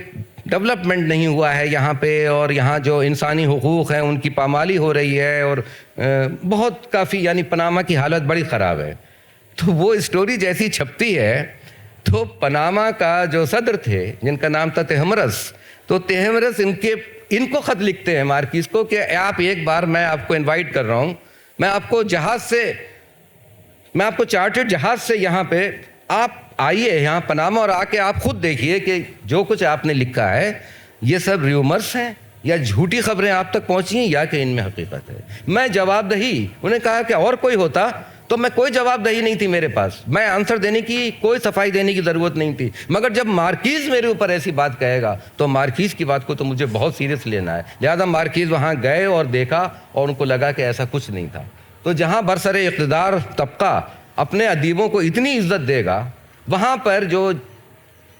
डेवलपमेंट नहीं हुआ है यहाँ पे, और यहाँ जो इंसानी हुकूक़ हैं उनकी पामाली हो रही है, और बहुत काफ़ी, यानी पनामा की हालत बड़ी ख़राब है। तो वो स्टोरी जैसी छपती है तो पनामा का जो सदर थे जिनका नाम था तेहमरस, तो तेहमरस इनको ख़त लिखते हैं मार्कीज़ को कि आप एक बार, मैं आपको इनवाइट कर रहा हूँ, मैं आपको चार्टर्ड जहाज़ से यहाँ पे आप आइए यहाँ पनामा, और आके आप खुद देखिए कि जो कुछ आपने लिखा है ये सब र्यूमर्स हैं या झूठी खबरें आप तक पहुँची हैं या कि इनमें हकीकत है। मैं जवाबदही, उन्हें कहा कि और कोई होता तो मैं, कोई जवाबदही नहीं थी मेरे पास, मैं आंसर देने की, कोई सफाई देने की ज़रूरत नहीं थी, मगर जब मार्कीज़ मेरे ऊपर ऐसी बात कहेगा तो मार्कीज़ की बात को तो मुझे बहुत सीरियस लेना है। लिहाजा मार्कीज़ वहाँ गए और देखा और उनको लगा कि ऐसा कुछ नहीं था। तो जहाँ बरसरे इक़्तिदार तबका अपने अदीबों को इतनी इज्जत देगा, वहाँ पर जो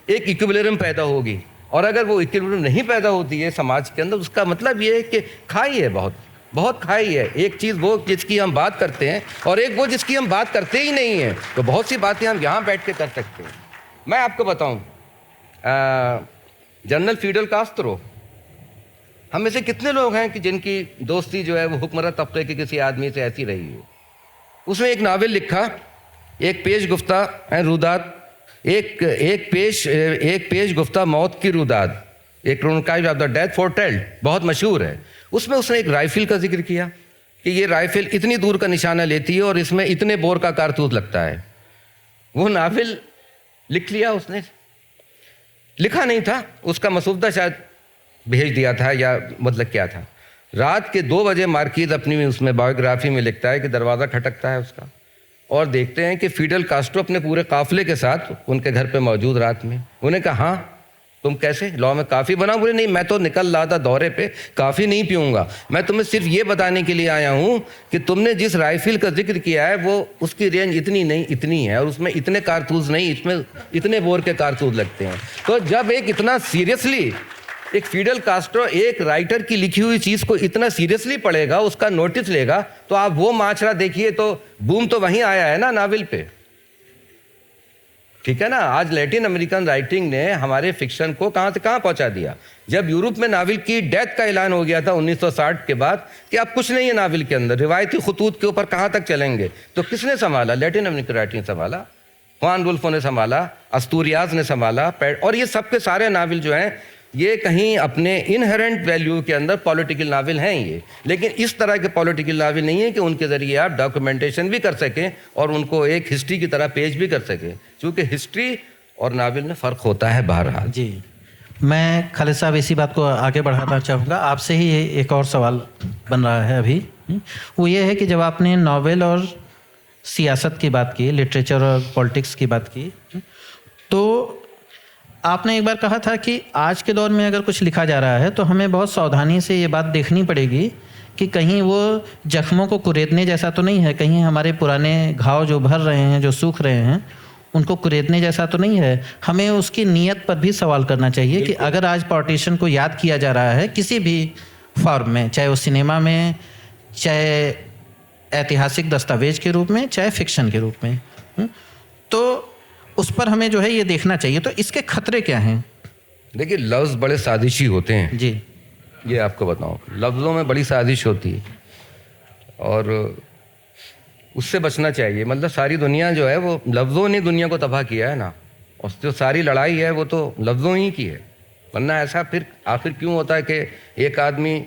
एक इक्विलिब्रियम पैदा होगी, और अगर वो इक्विलिब्रियम नहीं पैदा होती है समाज के अंदर, उसका मतलब ये है कि खाई है, बहुत खाई है। एक चीज़ वो जिसकी हम बात करते हैं और एक वो जिसकी हम बात करते ही नहीं हैं। तो बहुत सी बातें हम यहाँ बैठ के कर सकते हैं। मैं आपको बताऊँ, जनरल फिडेल कास्त्रो, हम में से कितने लोग हैं कि जिनकी दोस्ती जो है वो हुक्मरान तबके के किसी आदमी से ऐसी रही है। उसने एक नावल लिखा, एक पेश गुफ्ता रुदात, एक पेश गुफ्ता मौत की रुदात, एक क्रोनिकल ऑफ द डेथ फोरटेल्ड, बहुत मशहूर है। उसमें उसने एक राइफल का जिक्र किया कि ये राइफल इतनी दूर का निशाना लेती है और इसमें इतने बोर का कारतूस लगता है। वो नावल लिख लिया उसने, लिखा नहीं था, उसका मसूदा शायद भेज दिया था, या मतलब क्या था। रात के 2 बजे मार्कीज़ अपनी उसमें बायोग्राफी में लिखता है कि दरवाज़ा खटकता है उसका, और देखते हैं कि फिडेल कास्ट्रो अपने पूरे काफिले के साथ उनके घर पे मौजूद रात में। उन्हें कहा, हाँ तुम कैसे, लॉ में काफ़ी बना? बोले नहीं, मैं तो निकल रहा था दौरे पे, काफ़ी नहीं पीऊँगा, मैं तुम्हें सिर्फ ये बताने के लिए आया हूँ कि तुमने जिस राइफल का जिक्र किया है वो, उसकी रेंज इतनी नहीं इतनी है, और उसमें इतने कारतूस नहीं, इसमें इतने बोर के कारतूस लगते हैं। तो जब एक इतना सीरियसली एक फिडेल कास्ट्रो एक राइटर की लिखी हुई चीज़ को इतना सीरियसली पढ़ेगा, उसका नोटिस लेगा, तो आप वो माशरा देखिए, तो बूम तो वहीं आया है ना नावल पे। ठीक है ना। आज लैटिन अमेरिकन राइटिंग ने हमारे फिक्शन को कहाँ से कहाँ पहुँचा दिया। जब यूरोप में नावल की डेथ का ऐलान हो गया था 1960 के बाद कि अब कुछ नहीं है नावल के अंदर, रिवायती खतूत के ऊपर कहाँ तक चलेंगे, तो किसने संभाला? लैटिन अमेरिकन राइटिंग संभाला, जुआन रुल्फो ने संभाला, अस्तूरियाज ने संभाला, और ये सबके सारे नावल जो हैं ये कहीं अपने इनहेरेंट वैल्यू के अंदर पॉलिटिकल नावल हैं ये, लेकिन इस तरह के पॉलिटिकल नावल नहीं है कि उनके ज़रिए आप डॉक्यूमेंटेशन भी कर सकें और उनको एक हिस्ट्री की तरह पेश भी कर सकें, क्योंकि हिस्ट्री और नावल में फ़र्क होता है बहरहाल। जी, मैं खालिद साहब इसी बात को आगे बढ़ाना चाहूँगा। आपसे ही एक और सवाल बन रहा है अभी, वो ये है कि जब आपने नावल और सियासत की बात की, लिटरेचर और पॉलिटिक्स की बात की, तो आपने एक बार कहा था कि आज के दौर में अगर कुछ लिखा जा रहा है तो हमें बहुत सावधानी से ये बात देखनी पड़ेगी कि कहीं वो जख्मों को कुरेदने जैसा तो नहीं है, कहीं हमारे पुराने घाव जो भर रहे हैं, जो सूख रहे हैं, उनको कुरेदने जैसा तो नहीं है। हमें उसकी नीयत पर भी सवाल करना चाहिए कि अगर आज पार्टीशन को याद किया जा रहा है किसी भी फॉर्म में, चाहे वो सिनेमा में, चाहे ऐतिहासिक दस्तावेज के रूप में, चाहे फिक्शन के रूप में, तो उस पर हमें जो है ये देखना चाहिए। तो इसके खतरे क्या हैं? देखिए, लफ्ज़ बड़े साजिशी होते हैं जी, ये आपको बताऊं, लफ्ज़ों में बड़ी साजिश होती है और उससे बचना चाहिए। मतलब सारी दुनिया जो है वो लफ्ज़ों ने दुनिया को तबाह किया है ना, और जो सारी लड़ाई है वो तो लफ्ज़ों ही की है। वरना ऐसा फिर आखिर क्यों होता है कि एक आदमी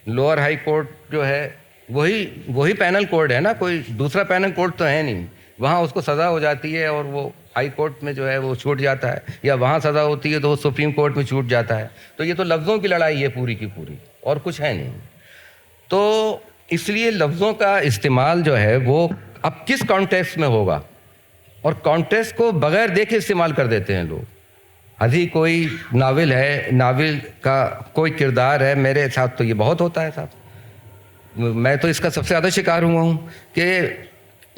लोअर हाई कोर्ट जो है वही पैनल कोर्ट है ना, कोई दूसरा पैनल कोर्ट तो है नहीं, वहाँ उसको सज़ा हो जाती है और वो हाई कोर्ट में जो है वो छूट जाता है, या वहाँ सज़ा होती है तो वो सुप्रीम कोर्ट में छूट जाता है। तो ये तो लफ्ज़ों की लड़ाई है पूरी की पूरी, और कुछ है नहीं। तो इसलिए लफ्ज़ों का इस्तेमाल जो है वो अब किस कॉन्टेक्स्ट में होगा, और कॉन्टेक्स्ट को बग़ैर देखे इस्तेमाल कर देते हैं लोग। अभी कोई नावल है, नावल का कोई किरदार है, मेरे साथ तो ये बहुत होता है साहब, मैं तो इसका सबसे ज़्यादा शिकार हुआ हूँ कि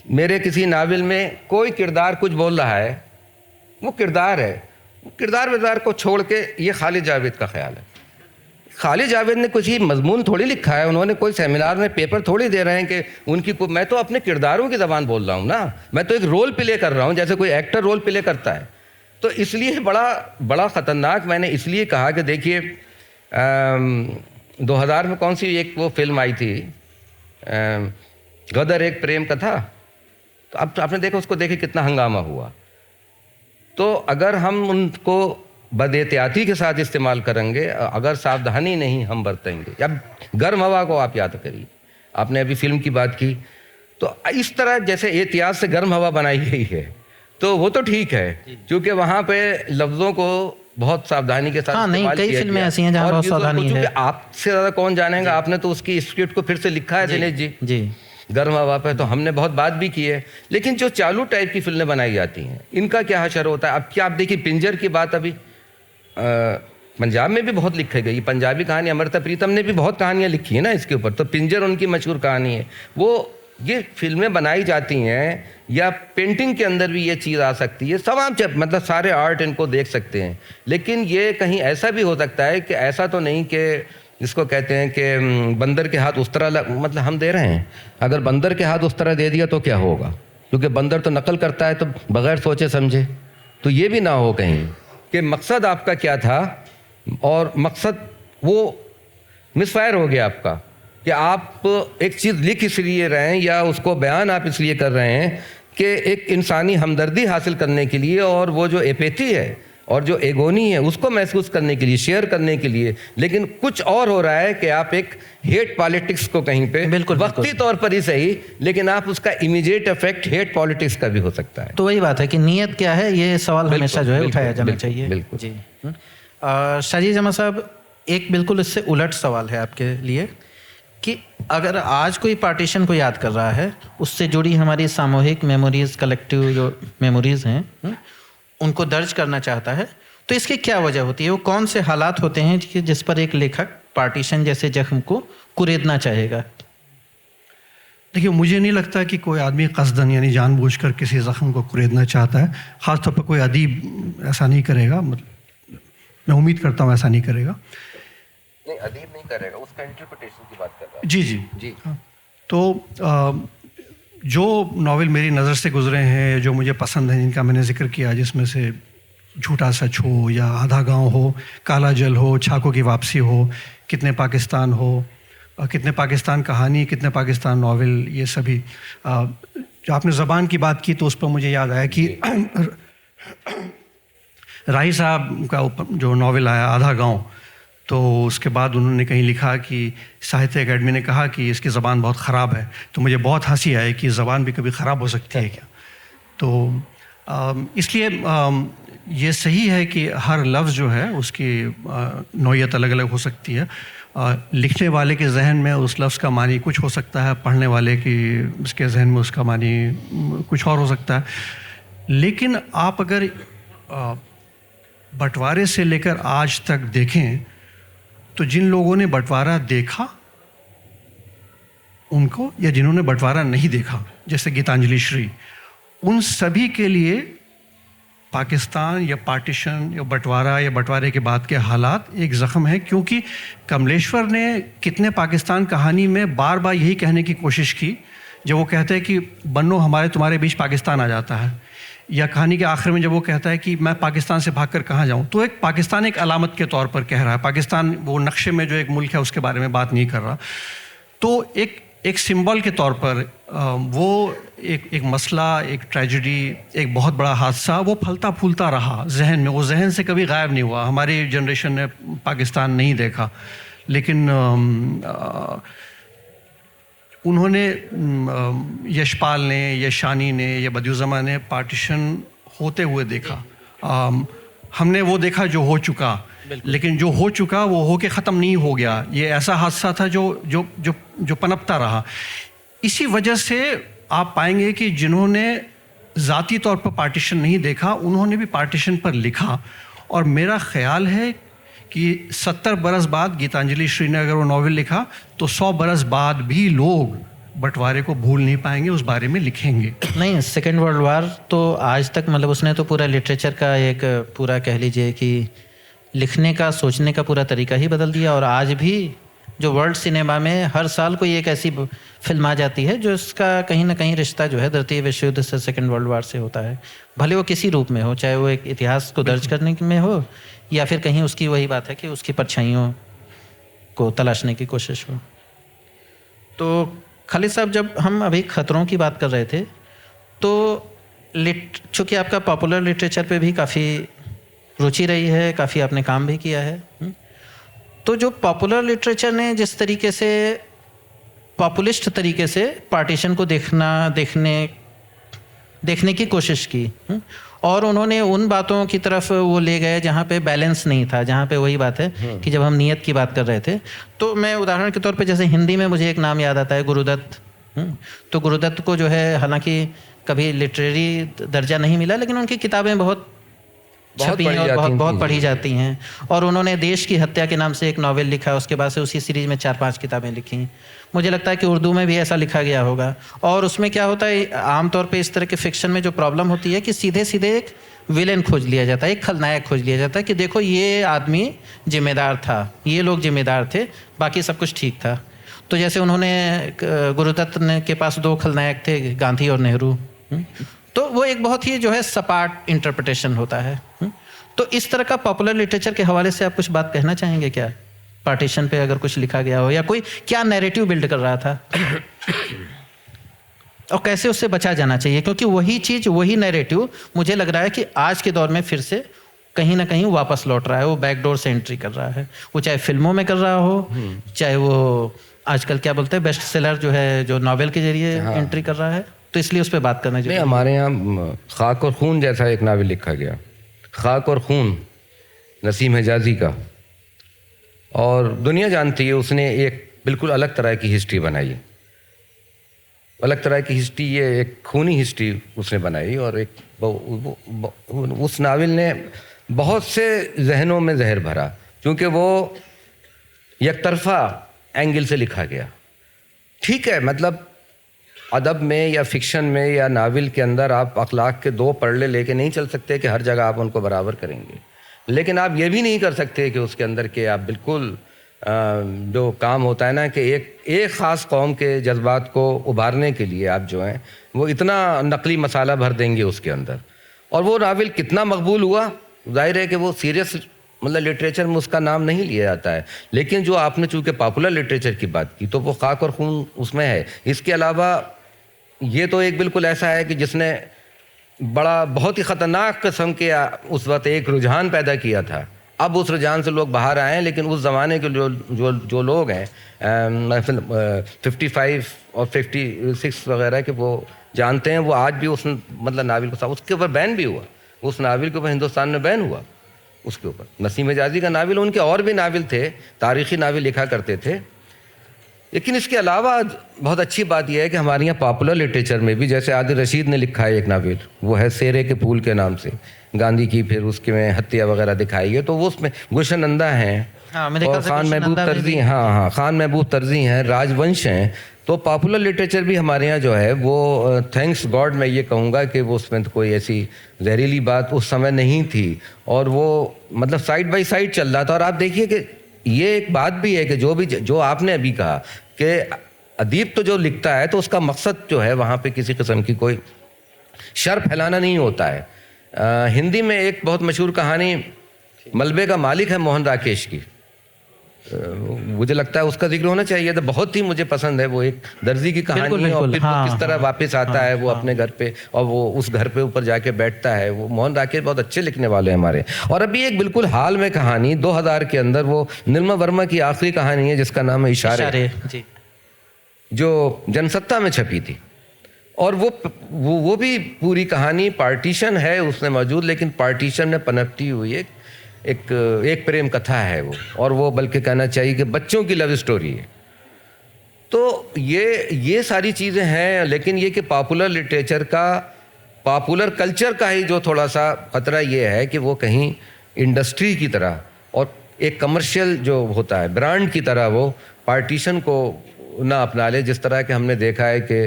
मेरे किसी नावल में कोई किरदार कुछ बोल रहा है, वो किरदार है, किरदार विरदार को छोड़ के ये खालिद जावेद का ख्याल है। खालिद जावेद ने कुछ ही मजमून थोड़ी लिखा है, उन्होंने कोई सेमिनार में पेपर थोड़ी दे रहे हैं कि उनकी मैं तो अपने किरदारों की ज़बान बोल रहा हूँ ना, मैं तो एक रोल प्ले कर रहा हूँ जैसे कोई एक्टर रोल प्ले करता है। तो इसलिए बड़ा ख़तरनाक मैंने इसलिए कहा कि देखिए 2000 में कौन सी एक वो फिल्म आई थी, गदर एक प्रेम कथा, तो अब तो आपने देखा, उसको देखे कितना हंगामा हुआ। तो अगर हम उनको बदएहतियाती के साथ इस्तेमाल करेंगे, अगर सावधानी नहीं हम बरतेंगे, अब गर्म हवा को आप याद करिए, आपने अभी फिल्म की बात की, तो इस तरह जैसे एहतियात से गर्म हवा बनाई गई है तो वो तो ठीक है, क्योंकि वहाँ पे लफ्ज़ों को बहुत सावधानी के साथ नहीं, कई फिल्में ऐसी हैं जहाँ बहुत सावधानी है। आपसे ज़्यादा कौन जानेगा, आपने तो उसकी स्क्रिप्ट को फिर से लिखा है दिनेश जी गर्म हवा पे, तो हमने बहुत बात भी की है। लेकिन जो चालू टाइप की फिल्में बनाई जाती हैं, इनका क्या हशर होता है। अब क्या आप देखिए, पिंजर की बात अभी पंजाब में भी बहुत लिखी गई, पंजाबी कहानी अमृता प्रीतम ने भी बहुत कहानियाँ लिखी है ना इसके ऊपर, तो पिंजर उनकी मशहूर कहानी है। वो ये फिल्में बनाई जाती हैं, या पेंटिंग के अंदर भी ये चीज़ आ सकती है, सब आप मतलब सारे आर्ट इनको देख सकते हैं। लेकिन ये कहीं ऐसा भी हो सकता है कि ऐसा तो नहीं कि जिसको कहते हैं कि बंदर के हाथ उस तरह मतलब हम दे रहे हैं, अगर बंदर के हाथ उस तरह दे दिया तो क्या होगा, क्योंकि बंदर तो नकल करता है तो बग़ैर सोचे समझे। तो ये भी ना हो कहीं कि मकसद आपका क्या था और मकसद वो मिसफायर हो गया आपका, कि आप एक चीज़ लिख इसलिए रहे हैं या उसको बयान आप इसलिए कर रहे हैं कि एक इंसानी हमदर्दी हासिल करने के लिए, और वो जो एपेथी है और जो एगोनी है उसको महसूस करने के लिए, शेयर करने के लिए। लेकिन कुछ और हो रहा है कि आप एक हेट पॉलिटिक्स को कहीं पे वक्ती तौर पर ही सही, लेकिन आप उसका इमीडिएट इफेक्ट हेट पॉलिटिक्स का भी हो सकता है। तो वही बात है कि नीयत क्या है, ये सवाल हमेशा जो है उठाया जाना चाहिए। बिल्कुल जी। शाजी जमा साहब, एक बिल्कुल इससे उलट सवाल है आपके लिए कि अगर आज कोई पार्टीशन को याद कर रहा है, उससे जुड़ी हमारी सामूहिक मेमोरीज, कलेक्टिव जो मेमोरीज हैं, उनको दर्ज करना चाहता है, तो इसकी क्या वजह होती है? वो कौन से हालात होते हैं कि जिस पर एक लेखक पार्टीशन जैसे जख्म को कुरेदना चाहेगा? देखिए, मुझे नहीं लगता कि कोई आदमी कसदन यानी जानबूझकर किसी ज़ख्म को कुरेदना चाहता है। ख़ासतौर पर कोई अदीब ऐसा नहीं करेगा, मतलब मैं उम्मीद करता हूँ ऐसा नहीं करेगा। नहीं, अदीब नहीं करेगा, उसका इंटरप्रिटेशन की बात कर रहा हूँ। जी। जी। तो जो नावल मेरी नज़र से गुजरे हैं, जो मुझे पसंद हैं, जिनका मैंने जिक्र किया, जिसमें से झूठा सच हो या आधा गांव हो, काला जल हो, छाकों की वापसी हो, कितने पाकिस्तान हो, कितने पाकिस्तान कहानी, कितने पाकिस्तान नावल, ये सभी। जो आपने ज़बान की बात की तो उस पर मुझे याद आया कि राही साहब का जो नावल आया आधा गांव, तो उसके बाद उन्होंने कहीं लिखा कि साहित्य अकेडमी ने कहा कि इसकी ज़बान बहुत ख़राब है। तो मुझे बहुत हंसी आई कि ज़बान भी कभी ख़राब हो सकती है क्या। तो इसलिए ये सही है कि हर लफ्ज़ जो है उसकी नौइयत अलग अलग हो सकती है। लिखने वाले के जहन में उस लफ्ज़ का मानी कुछ हो सकता है, पढ़ने वाले की उसके जहन में उसका मानी कुछ और हो सकता है। लेकिन आप अगर बंटवारे से लेकर आज तक देखें तो जिन लोगों ने बंटवारा देखा उनको, या जिन्होंने बंटवारा नहीं देखा, जैसे गीतांजलि श्री, उन सभी के लिए पाकिस्तान या पार्टीशन या बंटवारा या बंटवारे के बाद के हालात एक ज़ख्म है। क्योंकि कमलेश्वर ने कितने पाकिस्तान कहानी में बार बार यही कहने की कोशिश की, जब वो कहते हैं कि बन्नो हमारे तुम्हारे बीच पाकिस्तान आ जाता है, या कहानी के आखिर में जब वो कहता है कि मैं पाकिस्तान से भागकर कहाँ जाऊँ, तो एक पाकिस्तान एक अलामत के तौर पर कह रहा है। पाकिस्तान वो नक्शे में जो एक मुल्क है उसके बारे में बात नहीं कर रहा। तो एक सिंबल के तौर पर वो एक मसला, एक ट्रेजेडी, एक बहुत बड़ा हादसा, वो फलता फूलता रहा जहन में, वो जहन से कभी गायब नहीं हुआ। हमारी जनरेशन ने पाकिस्तान नहीं देखा, लेकिन उन्होंने, यशपाल ने, यशानी ने, या बदियुज़्ज़मा ने पार्टीशन होते हुए देखा। हमने वो देखा जो हो चुका, लेकिन जो हो चुका वो होके ख़त्म नहीं हो गया। ये ऐसा हादसा था जो जो जो जो पनपता रहा। इसी वजह से आप पाएंगे कि जिन्होंने ज़ाती तौर पर पार्टीशन नहीं देखा, उन्होंने भी पार्टीशन पर लिखा। और मेरा ख़्याल है कि 70 बरस बाद गीतांजलि श्री ने अगर वो नावल लिखा तो 100 बरस बाद भी लोग बंटवारे को भूल नहीं पाएंगे, उस बारे में लिखेंगे। नहीं, सेकेंड वर्ल्ड वार तो आज तक, मतलब उसने तो पूरा लिटरेचर का एक पूरा कह लीजिए कि लिखने का, सोचने का पूरा तरीका ही बदल दिया। और आज भी जो वर्ल्ड सिनेमा में हर साल कोई एक ऐसी फिल्म आ जाती है जो इसका कहीं ना कहीं रिश्ता जो है द्वितीय विश्व युद्ध से, सेकेंड वर्ल्ड वार से होता है, भले वो किसी रूप में हो, चाहे वो एक इतिहास को दर्ज करने में हो या फिर कहीं उसकी वही बात है कि उसकी परछाइयों को तलाशने की कोशिश हो। तो खालिद साहब, जब हम अभी खतरों की बात कर रहे थे तो चूँकि आपका पॉपुलर लिटरेचर पे भी काफ़ी रुचि रही है, काफ़ी आपने काम भी किया है, तो जो पॉपुलर लिटरेचर ने जिस तरीके से पॉपुलिस्ट तरीके से पार्टीशन को देखने की कोशिश की, और उन्होंने उन बातों की तरफ वो ले गए जहाँ पे बैलेंस नहीं था, जहाँ पे वही बात है कि जब हम नियत की बात कर रहे थे, तो मैं उदाहरण के तौर पे जैसे हिंदी में मुझे एक नाम याद आता है, गुरुदत्त। तो गुरुदत्त को जो है हालांकि कभी लिटरेरी दर्जा नहीं मिला, लेकिन उनकी किताबें बहुत छपी हैं और बहुत पढ़ी जाती हैं। और उन्होंने देश की हत्या के नाम से एक नावल लिखा, उसके बाद से उसी सीरीज में 4-5 किताबें लिखी। मुझे लगता है कि उर्दू में भी ऐसा लिखा गया होगा। और उसमें क्या होता है, आमतौर पे इस तरह के फिक्शन में जो प्रॉब्लम होती है कि सीधे सीधे एक विलेन खोज लिया जाता है, एक खलनायक खोज लिया जाता है कि देखो ये आदमी जिम्मेदार था, ये लोग जिम्मेदार थे, बाकी सब कुछ ठीक था। तो जैसे उन्होंने गुरुदत्त के पास 2 खलनायक थे, गांधी और नेहरू। तो वो एक बहुत ही जो है सपाट इंटरप्रिटेशन होता है। तो इस तरह का पॉपुलर लिटरेचर के हवाले से आप कुछ बात कहना चाहेंगे क्या? पार्टीशन पे अगर कुछ लिखा गया हो, या कोई क्या नैरेटिव बिल्ड कर रहा था और कैसे उससे बचा जाना चाहिए? क्योंकि वही चीज़, वही नैरेटिव मुझे लग रहा है कि आज के दौर में फिर से कहीं ना कहीं वापस लौट रहा है, वो बैकडोर से एंट्री कर रहा है। वो चाहे फिल्मों में कर रहा हो, चाहे वो आजकल क्या बोलते हैं बेस्ट सेलर जो है, जो नॉवेल के जरिए एंट्री कर रहा है। तो इसलिए उस पर बात करना चाहिए। हमारे यहाँ खाक और खून जैसा एक नावल लिखा गया, खाक और खून, नसीम हिजाजी का, और दुनिया जानती है उसने एक बिल्कुल अलग तरह की हिस्ट्री बनाई, अलग तरह की हिस्ट्री, ये एक खूनी हिस्ट्री उसने बनाई। और उस नावल ने बहुत से जहनों में जहर भरा, क्योंकि वो एक तरफा एंगल से लिखा गया। ठीक है, मतलब अदब में या फिक्शन में या नावल के अंदर आप अखलाक के 2 पड़ले लेके नहीं चल सकते कि हर जगह आप उनको बराबर करेंगे, लेकिन आप ये भी नहीं कर सकते कि उसके अंदर के आप बिल्कुल जो काम होता है ना कि एक ख़ास कौम के जज्बात को उभारने के लिए आप जो हैं वो इतना नकली मसाला भर देंगे उसके अंदर। और वो नावल कितना मकबूल हुआ, जाहिर है कि वो सीरियस मतलब लिटरेचर में उसका नाम नहीं लिया जाता है, लेकिन जो आपने चूँकि पॉपुलर लिटरेचर की बात की तो वो खाक और खून उसमें है। इसके अलावा ये तो एक बिल्कुल ऐसा है कि जिसने बड़ा बहुत ही ख़तरनाक किस्म के उस वक्त एक रुझान पैदा किया था। अब उस रुझान से लोग बाहर आए हैं, लेकिन उस ज़माने के जो लोग हैं 55 और 56 वगैरह के वो जानते हैं, वो आज भी उस मतलब नावल को उसके ऊपर बैन भी हुआ, उस नावल के ऊपर हिंदुस्तान में बैन हुआ उसके ऊपर। नसीम हिजाज़ी का नावल, उनके और भी नावल थे, तारीख़ी नावल लिखा करते थे। लेकिन इसके अलावा बहुत अच्छी बात यह है कि हमारे यहाँ पॉपुलर लिटरेचर में भी, जैसे आदिल रशीद ने लिखा है एक नावल, वो है सेरे के फूल के नाम से, गांधी की फिर उसके में हत्या वगैरह दिखाई है, तो वो उसमें गुलशन नंदा हैं और खान महबूब तर्जी, हाँ खान महबूब तर्जी हैं, राजवंश हैं। तो पॉपुलर लिटरेचर भी हमारे यहाँ जो है वो थैंक्स गॉड मैं ये कहूँगा कि वो उसमें तो कोई ऐसी जहरीली बात उस समय नहीं थी, और वो मतलब साइड बाय साइड चल रहा था। और आप देखिए कि ये एक बात भी है कि जो आपने अभी कहा कि अदीब तो जो लिखता है तो उसका मकसद जो है वहाँ पे किसी किस्म की कोई शर फैलाना नहीं होता है। हिंदी में एक बहुत मशहूर कहानी मलबे का मालिक है मोहन राकेश की, मुझे लगता है उसका जिक्र होना चाहिए था, बहुत ही मुझे पसंद है। वो एक दर्जी की कहानी है और फिर वो किस तरह वापस आता है वो अपने घर पे, और वो उस घर पे ऊपर जाके बैठता है। वो मोहन राकेश बहुत अच्छे लिखने वाले हैं हमारे। और अभी एक बिल्कुल हाल में कहानी 2000 के अंदर वो निर्मल वर्मा की आखिरी कहानी है जिसका नाम है इशारे, जो जनसत्ता में छपी थी। और वो भी पूरी कहानी पार्टीशन है उसमें मौजूद, लेकिन पार्टीशन में पनपती हुई एक प्रेम कथा है वो, और वो बल्कि कहना चाहिए कि बच्चों की लव स्टोरी है। तो ये सारी चीज़ें हैं, लेकिन ये कि पॉपुलर लिटरेचर का, पॉपुलर कल्चर का ही जो थोड़ा सा खतरा ये है कि वो कहीं इंडस्ट्री की तरह और एक कमर्शियल जो होता है ब्रांड की तरह वो पार्टीशन को ना अपना ले, जिस तरह के हमने देखा है कि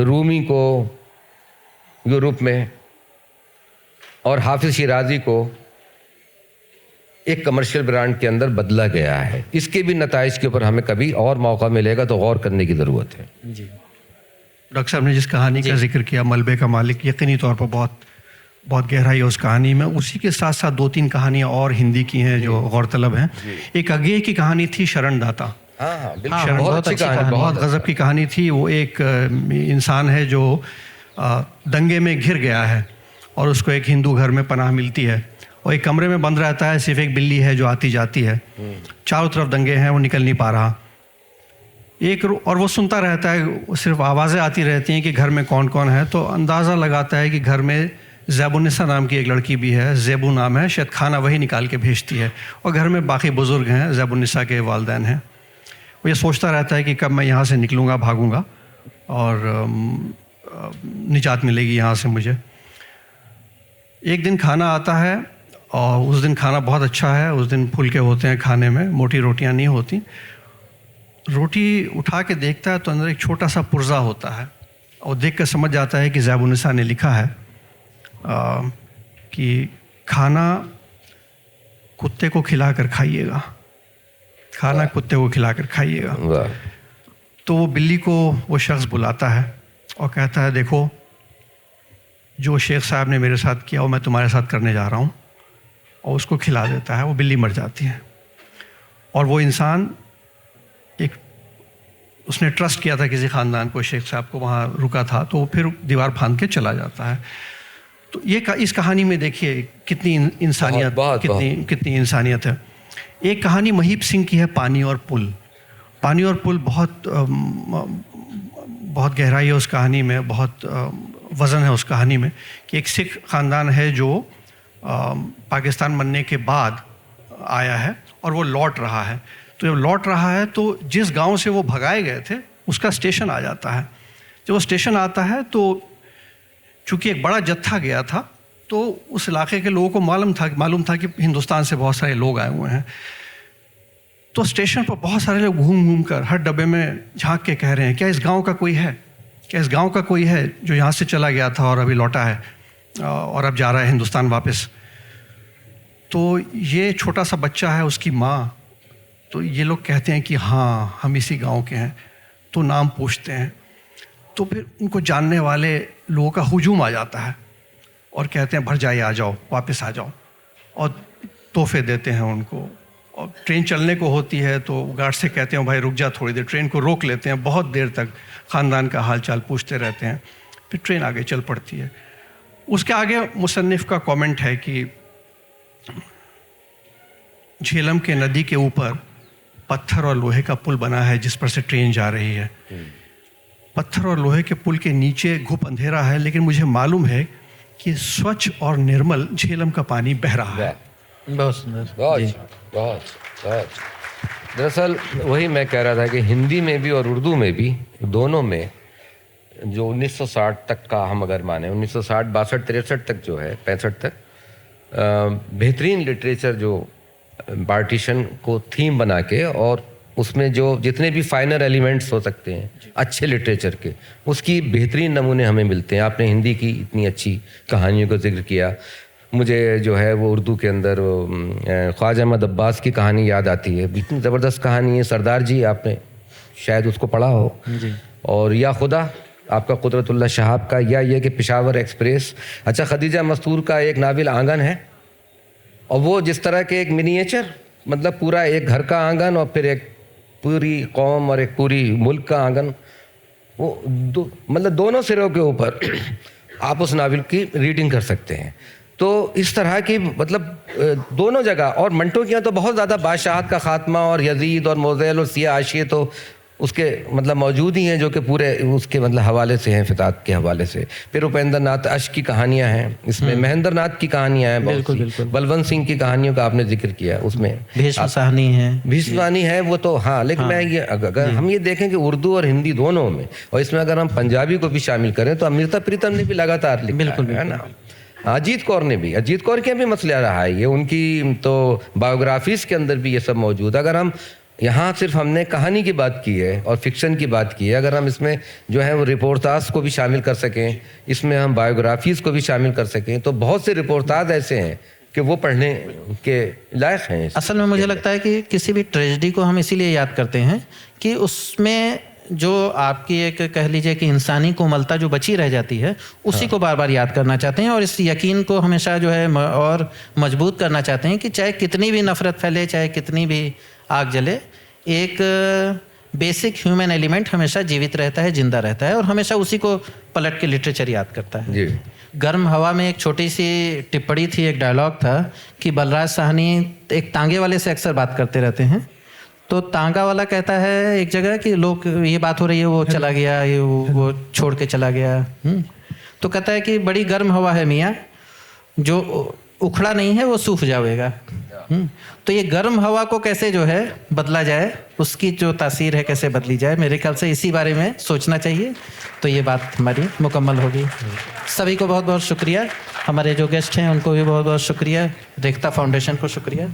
रूमी को यूरोप में और हाफिज शिराजी को एक कमर्शियल ब्रांड के अंदर बदला गया है। इसके भी नताइज के ऊपर हमें कभी और मौका मिलेगा तो गौर करने की ज़रूरत है। जी डॉक्टर साहब ने जिस कहानी का जिक्र किया मलबे का मालिक, यकीनी तौर पर बहुत गहराई है उस कहानी में। उसी के साथ साथ 2-3 कहानियाँ और हिंदी की हैं जो गौरतलब हैं। एक अगे की कहानी थी शरणदाता, बहुत गजब की कहानी थी। वो एक इंसान है जो दंगे में घिर गया है और उसको एक हिंदू घर में पनाह मिलती है और एक कमरे में बंद रहता है, सिर्फ एक बिल्ली है जो आती जाती है, चारों तरफ दंगे हैं, वो निकल नहीं पा रहा। और वो सुनता रहता है, सिर्फ आवाज़ें आती रहती हैं कि घर में कौन कौन है। तो अंदाज़ा लगाता है कि घर में ज़ैबुन्निसा नाम की एक लड़की भी है, ज़ेबू नाम है, शायद खाना वही निकाल के भेजती है, और घर में बाकी बुज़ुर्ग हैं, ज़ैबुन्निसा के वालिदैन हैं। वो ये सोचता रहता है कि कब मैं यहाँ से निकलूँगा, भागूँगा और निजात मिलेगी यहाँ से मुझे। एक दिन खाना आता है और उस दिन खाना बहुत अच्छा है, उस दिन फुलके होते हैं खाने में, मोटी रोटियां नहीं होती। रोटी उठा के देखता है तो अंदर एक छोटा सा पुर्जा होता है और देख कर समझ जाता है कि ज़ैबुन्निसा ने लिखा है कि खाना कुत्ते को खिलाकर खाइएगा, खाना कुत्ते को खिलाकर खाइएगा। तो वो बिल्ली को वो शख्स बुलाता है और कहता है, देखो जो शेख साहब ने मेरे साथ किया वो मैं तुम्हारे साथ करने जा रहा हूँ, और उसको खिला देता है। वो बिल्ली मर जाती है और वो इंसान उसने ट्रस्ट किया था किसी ख़ानदान को, शेख साहब को, वहाँ रुका था, तो वो फिर दीवार फांद के चला जाता है। तो इस कहानी में देखिए कितनी इंसानियत, कितनी इंसानियत है। एक कहानी महीप सिंह की है, पानी और पुल। पानी और पुल बहुत गहराई है उस कहानी में, बहुत वज़न है उस कहानी में कि एक सिख ख़ानदान है जो पाकिस्तान बनने के बाद आया है और वो लौट रहा है। तो जब लौट रहा है तो जिस गांव से वो भगाए गए थे उसका स्टेशन आ जाता है। जब वो स्टेशन आता है तो चूँकि एक बड़ा जत्था गया था तो उस इलाके के लोगों को मालूम था कि हिंदुस्तान से बहुत सारे लोग आए हुए हैं। तो स्टेशन पर बहुत सारे लोग घूम कर हर डब्बे में झांक के कह रहे हैं, क्या इस गांव का कोई है, क्या इस गांव का कोई है जो यहाँ से चला गया था और अभी लौटा है और अब जा रहा है हिंदुस्तान वापस। तो ये छोटा सा बच्चा है, उसकी माँ तो ये लोग कहते हैं कि हाँ हम इसी गांव के हैं, तो नाम पूछते हैं, तो फिर उनको जानने वाले लोगों का हुजूम आ जाता है और कहते हैं भरजाई आ जाओ, वापस आ जाओ, और तोहफे देते हैं उनको। और ट्रेन चलने को होती है तो गार्ड से कहते हैं भाई रुक जा थोड़ी देर, ट्रेन को रोक लेते हैं, बहुत देर तक ख़ानदान का हाल चाल पूछते रहते हैं, फिर ट्रेन आगे चल पड़ती है। उसके आगे मुसन्निफ़ का कमेंट है कि झेलम के नदी के ऊपर पत्थर और लोहे का पुल बना है जिस पर से ट्रेन जा रही है। पत्थर और लोहे के पुल के नीचे घुप अंधेरा है, लेकिन मुझे मालूम है कि स्वच्छ और निर्मल झेलम का पानी बह रहा है। बहुत सुंदर। बहुत दरअसल वही मैं कह रहा था कि हिंदी में भी और उर्दू में भी, दोनों में जो 1960 तक का हम अगर माने, 1960, 62, 63 तक जो है, 65 तक बेहतरीन लिटरेचर जो पार्टीशन को थीम बना के, और उसमें जो जितने भी फाइनर एलिमेंट्स हो सकते हैं अच्छे लिटरेचर के, उसकी बेहतरीन नमूने हमें मिलते हैं। आपने हिंदी की इतनी अच्छी कहानियों का जिक्र किया, मुझे जो है वो उर्दू के अंदर ख्वाजा अहमद अब्बास की कहानी याद आती है, इतनी ज़बरदस्त कहानी है। सरदार जी, आपने शायद उसको पढ़ा हो जी। और या खुदा आपका कुदरतुल्लाह शहाब का, या ये कि पेशावर एक्सप्रेस। अच्छा, खदीजा मस्तूर का एक नावल आंगन है, और वो जिस तरह के एक मिनिएचर, मतलब पूरा एक घर का आंगन और फिर एक पूरी कौम और एक पूरी मुल्क का आंगन, वो मतलब दोनों सिरों के ऊपर आप उस नावल की रीडिंग कर सकते हैं। तो इस तरह की मतलब दोनों जगह, और मंटो की तो बहुत ज़्यादा बादशाहत का ख़ात्मा और यजीद और मोज़ेल और सिया आशिये तो उसके मतलब मौजूद ही हैं, जो कि पूरे उसके मतलब हवाले से हैं, फितात के हवाले से। फिर उपेंद्र नाथ अश्क की कहानियाँ हैं इसमें, महेंद्र नाथ की कहानियाँ हैं, बिल्कुल। बलवंत सिंह की कहानियों का आपने जिक्र किया, उसमें भीष्म साहनी है, भीष्म साहनी है वो तो, हाँ। लेकिन मैं ये अगर हम ये देखें कि उर्दू और हिंदी दोनों में, और इसमें अगर हम पंजाबी को भी शामिल करें तो अमृता प्रीतम ने भी लगातार लिखा है ना। अजीत कौर ने भी, अजीत कौर के भी मसला रहा है ये, उनकी तो बायोग्राफीज के अंदर भी ये सब मौजूद। अगर हम यहाँ सिर्फ हमने कहानी की बात की है और फिक्शन की बात की है, अगर हम इसमें जो है वो रिपोर्टाज को भी शामिल कर सकें, इसमें हम बायोग्राफीज को भी शामिल कर सकें, तो बहुत से रिपोर्टाज ऐसे हैं कि वो पढ़ने के लायक हैं। असल में मुझे लगता है कि किसी भी ट्रेजेडी को हम इसीलिए याद करते हैं कि उसमें जो आपकी एक कह लीजिए कि इंसानी कोमलता जो बची रह जाती है, उसी को बार बार याद करना चाहते हैं, और इस यकीन को हमेशा जो है और मजबूत करना चाहते हैं कि चाहे कितनी भी नफरत फैले, चाहे कितनी भी आग जले, एक बेसिक ह्यूमन एलिमेंट हमेशा जीवित रहता है, जिंदा रहता है, और हमेशा उसी को पलट के लिटरेचर याद करता है जी। गर्म हवा में एक छोटी सी टिप्पणी थी, एक डायलॉग था कि बलराज साहनी एक तांगे वाले से अक्सर बात करते रहते हैं, तो तांगा वाला कहता है एक जगह कि लोग ये बात हो रही है, वो चला गया, ये वो छोड़ के चला गया। तो कहता है कि बड़ी गर्म हवा है मियाँ, जो उखड़ा नहीं है वो सूख जाएगा। तो ये गर्म हवा को कैसे जो है बदला जाए, उसकी जो तासीर है कैसे बदली जाए, मेरे ख्याल से इसी बारे में सोचना चाहिए। तो ये बात हमारी मुकम्मल होगी। सभी को बहुत बहुत शुक्रिया, हमारे जो गेस्ट हैं उनको भी बहुत बहुत शुक्रिया, रेख्ता फाउंडेशन को शुक्रिया।